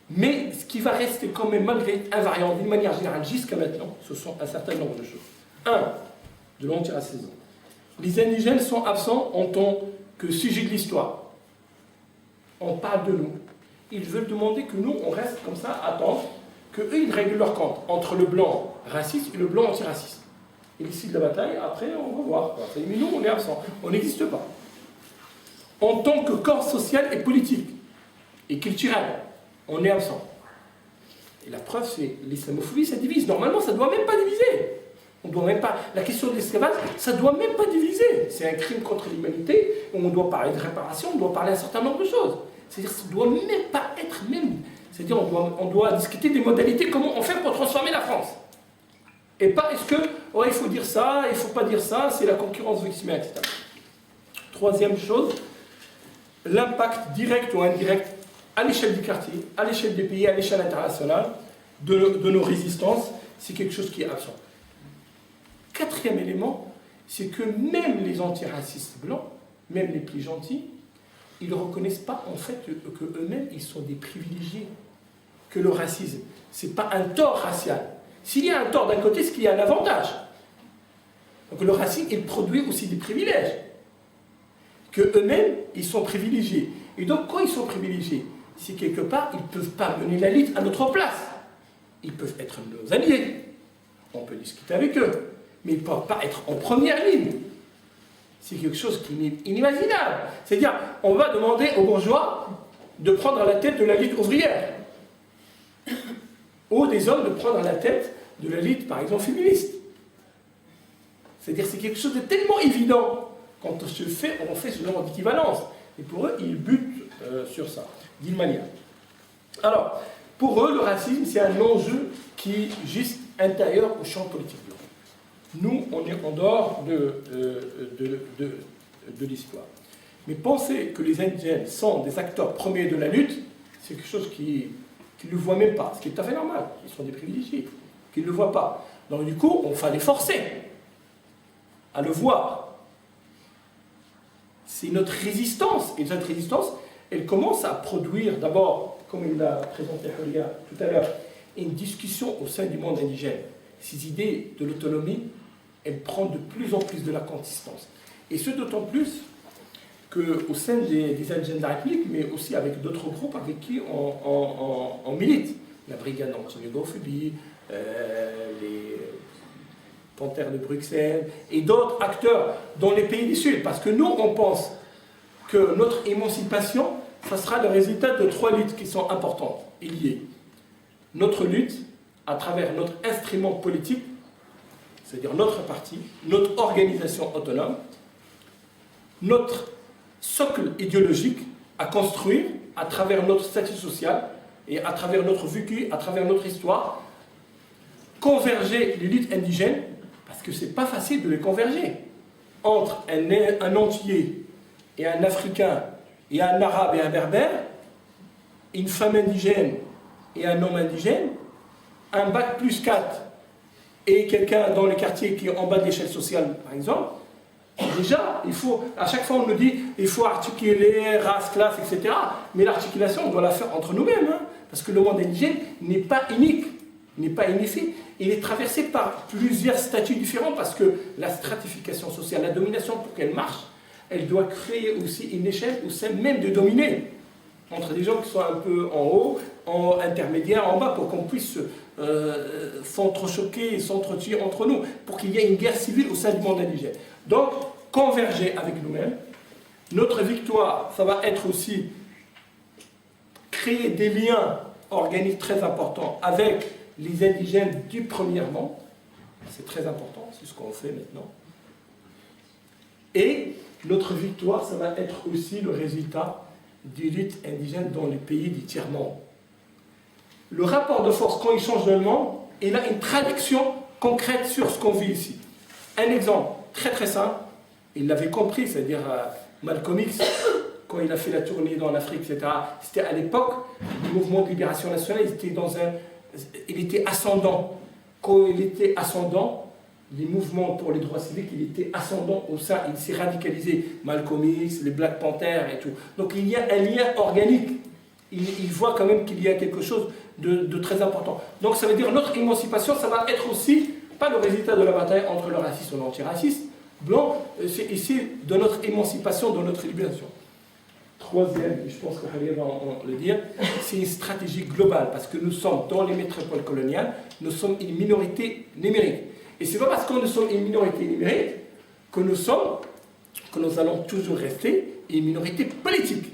Mais ce qui va rester quand même malgré invariant d'une manière générale jusqu'à maintenant, ce sont un certain nombre de choses. Un, de l'antiracisme. Les indigènes sont absents en tant que sujet de l'histoire. On parle de nous. Ils veulent demander que nous, on reste comme ça, attendre, qu'eux, ils règlent leur compte entre le blanc raciste et le blanc antiraciste. Et l'issue de la bataille, après, on va voir. Mais nous, on est absents. On n'existe pas. En tant que corps social et politique et culturel, on est absent. Et la preuve, c'est l'islamophobie, ça divise. Normalement, ça ne doit même pas diviser. On doit même pas. La question de l'esclavage, ça ne doit même pas diviser. C'est un crime contre l'humanité. On doit parler de réparation, on doit parler d'un certain nombre de choses. C'est-à-dire que ça ne doit même pas être même. C'est-à-dire on doit discuter des modalités, comment on fait pour transformer la France. Et pas est-ce que, oh, il faut dire ça, il ne faut pas dire ça, c'est la concurrence victimaire, etc. Troisième chose, l'impact direct ou indirect à l'échelle du quartier, à l'échelle des pays, à l'échelle internationale, de nos résistances, c'est quelque chose qui est absent. Quatrième élément, c'est que même les antiracistes blancs, même les plus gentils, ils ne reconnaissent pas en fait qu'eux-mêmes, ils sont des privilégiés. Que le racisme, ce n'est pas un tort racial. S'il y a un tort d'un côté, c'est qu'il y a un avantage. Donc le racisme, il produit aussi des privilèges. Qu'eux-mêmes, ils sont privilégiés. Et donc, quand ils sont privilégiés, si quelque part, ils ne peuvent pas mener la lutte à notre place. Ils peuvent être nos alliés. On peut discuter avec eux. Mais ils ne peuvent pas être en première ligne. C'est quelque chose qui est inimaginable. C'est-à-dire, on va demander aux bourgeois de prendre la tête de la lutte ouvrière. Ou des hommes de prendre la tête de la lutte, par exemple, féministe. C'est-à-dire, c'est quelque chose de tellement évident. Quand on fait ce genre d'équivalence. Et pour eux, ils butent sur ça, d'une manière. Alors, pour eux, le racisme, c'est un enjeu qui est juste intérieur au champ politique blanc. Nous, on est en dehors de l'histoire. Mais penser que les indigènes sont des acteurs premiers de la lutte, c'est quelque chose qu'ils ne le voient même pas, ce qui est tout à fait normal. Ils sont des privilégiés, qu'ils ne le voient pas. Donc du coup, on va les forcer à le voir. C'est notre résistance. Et cette résistance, elle commence à produire d'abord, comme il l'a présenté Huria tout à l'heure, une discussion au sein du monde indigène. Ces idées de l'autonomie, elles prennent de plus en plus de la consistance. Et ce d'autant plus qu'au sein des indigènes de la République, mais aussi avec d'autres groupes avec qui on milite. La brigade anti-négophobie, les Panthères de Bruxelles et d'autres acteurs dans les pays du Sud. Parce que nous, on pense que notre émancipation, ça sera le résultat de 3 luttes qui sont importantes et liées. Notre lutte, à travers notre instrument politique, c'est-à-dire notre parti, notre organisation autonome, notre socle idéologique à construire à travers notre statut social et à travers notre vécu, à travers notre histoire, converger les luttes indigènes, parce que ce n'est pas facile de les converger, entre un Antillais et un Africain, et un Arabe et un Berbère, une femme indigène et un homme indigène, un bac plus 4 et quelqu'un dans les quartiers qui est en bas de l'échelle sociale, par exemple. Déjà, il faut, à chaque fois on nous dit il faut articuler race, classe, etc. Mais l'articulation, on doit la faire entre nous-mêmes, hein, parce que le monde indigène n'est pas unique, n'est pas unifié. Il est traversé par plusieurs statuts différents, parce que la stratification sociale, la domination, pour qu'elle marche, elle doit créer aussi une échelle au sein même de dominer. entre des gens qui sont un peu en haut, en intermédiaire, en bas, pour qu'on puisse s'entrechoquer et s'entretuer entre nous, pour qu'il y ait une guerre civile au sein du monde indigène. Donc, converger avec nous-mêmes. Notre victoire, ça va être aussi créer des liens organiques très importants avec les indigènes du premier monde. C'est très important, c'est ce qu'on fait maintenant. Et notre victoire, ça va être aussi le résultat des luttes indigènes dans les pays du tiers-monde. Le rapport de force, quand il change dans le monde, il a une traduction concrète sur ce qu'on vit ici. Un exemple très très simple, il l'avait compris, c'est-à-dire Malcolm X, quand il a fait la tournée dans l'Afrique, etc., c'était à l'époque du mouvement de libération nationale, il était ascendant. Quand il était ascendant, les mouvements pour les droits civiques, il était ascendant au sein, il s'est radicalisé. Malcolm X, les Black Panthers et tout. Donc il y a un lien organique. Il voit quand même qu'il y a quelque chose de très important. Donc ça veut dire notre émancipation, ça va être aussi, pas le résultat de la bataille entre le raciste et l'antiraciste blanc, c'est ici de notre émancipation, de notre libération. Troisième, et je pense que Khalil va le dire, c'est une stratégie globale, parce que nous sommes dans les métropoles coloniales, nous sommes une minorité numérique. Et ce n'est pas parce que nous sommes une minorité numérique que nous allons toujours rester une minorité politique.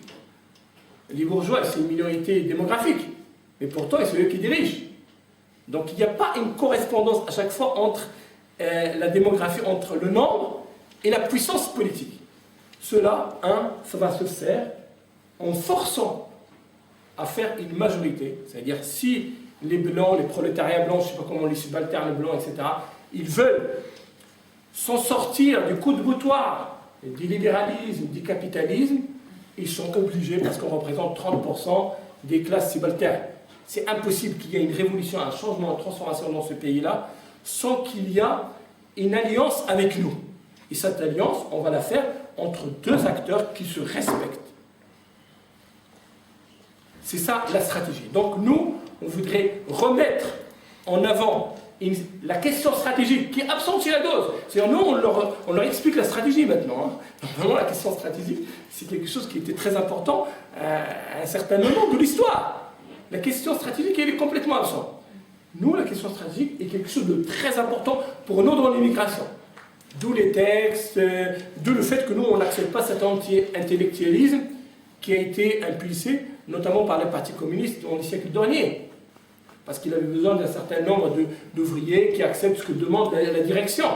Les bourgeois, c'est une minorité démographique, mais pourtant, c'est eux qui dirigent. Donc il n'y a pas une correspondance à chaque fois entre la démographie, entre le nombre et la puissance politique. Cela, ça va se faire en forçant à faire une majorité. C'est-à-dire, si les blancs, les prolétariats blancs, je ne sais pas comment les subalternes blancs, etc., ils veulent s'en sortir du coup de boutoir du libéralisme, du capitalisme, ils sont obligés, parce qu'on représente 30% des classes subalternes. C'est impossible qu'il y ait une révolution, un changement, une transformation dans ce pays-là, sans qu'il y ait une alliance avec nous. Et cette alliance, on va la faire entre deux acteurs qui se respectent. C'est ça la stratégie. Donc nous, on voudrait remettre en avant la question stratégique qui est absente chez la dose. C'est-à-dire nous, on leur explique la stratégie maintenant. Donc, vraiment, la question stratégique, c'est quelque chose qui était très important à un certain moment de l'histoire. La question stratégique, elle est complètement absente. Nous, la question stratégique est quelque chose de très important pour nous dans l'immigration. D'où les textes, d'où le fait que nous, on n'accepte pas cet anti-intellectualisme qui a été impulsé notamment par les partis communistes dans les siècles derniers. Parce qu'il avait besoin d'un certain nombre d'ouvriers qui acceptent ce que demande la direction.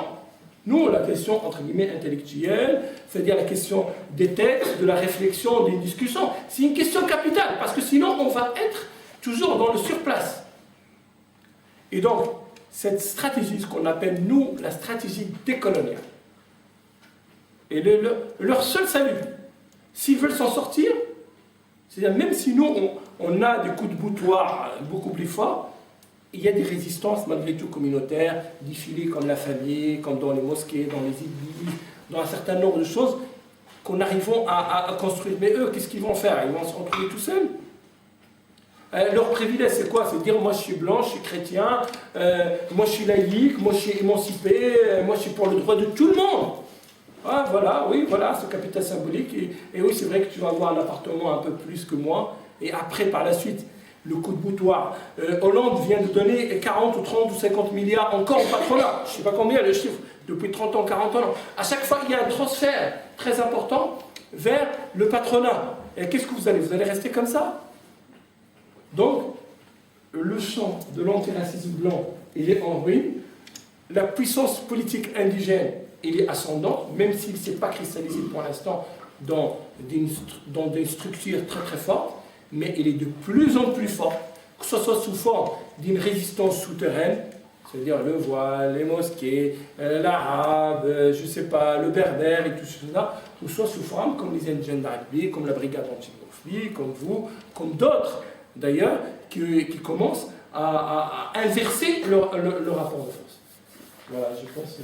Nous, la question, entre guillemets, intellectuelle, c'est-à-dire la question des textes, de la réflexion, des discussions, c'est une question capitale, parce que sinon, on va être toujours dans le surplace. Et donc, cette stratégie, ce qu'on appelle, nous, la stratégie décoloniale, et leur seul salut, s'ils veulent s'en sortir, c'est-à-dire même si nous, on a des coups de boutoir beaucoup plus forts, il y a des résistances malgré tout communautaires, défilés comme la famille, comme dans les mosquées, dans les églises, dans un certain nombre de choses qu'on arrivons à construire. Mais eux, qu'est-ce qu'ils vont faire? Ils vont se retrouver tout seuls. Leur privilège, c'est quoi? C'est de dire, moi je suis blanc, je suis chrétien, moi je suis laïque, moi je suis émancipé, moi je suis pour le droit de tout le monde. Ah, voilà, oui, voilà, ce capital symbolique. Et oui, c'est vrai que tu vas avoir un appartement un peu plus que moi. Et après, par la suite, le coup de boutoir. Hollande vient de donner 40 ou 30 ou 50 milliards encore au patronat. Je ne sais pas combien le chiffre, depuis 30 ans, 40 ans. À chaque fois, il y a un transfert très important vers le patronat. Et qu'est-ce que vous allez rester comme ça? Donc, le champ de l'antiracisme blanc, il est en ruine. La puissance politique indigène, il est ascendant, même s'il ne s'est pas cristallisé pour l'instant dans des structures très très fortes, mais il est de plus en plus fort, que ce soit sous forme d'une résistance souterraine, c'est-à-dire le voile, les mosquées, l'arabe, je ne sais pas, le berbère et tout cela, ou soit sous forme comme les indigènes d'Arabie, comme la brigade anti-conflit, comme vous, comme d'autres d'ailleurs, qui commencent à inverser le rapport de force. Voilà, je pense que...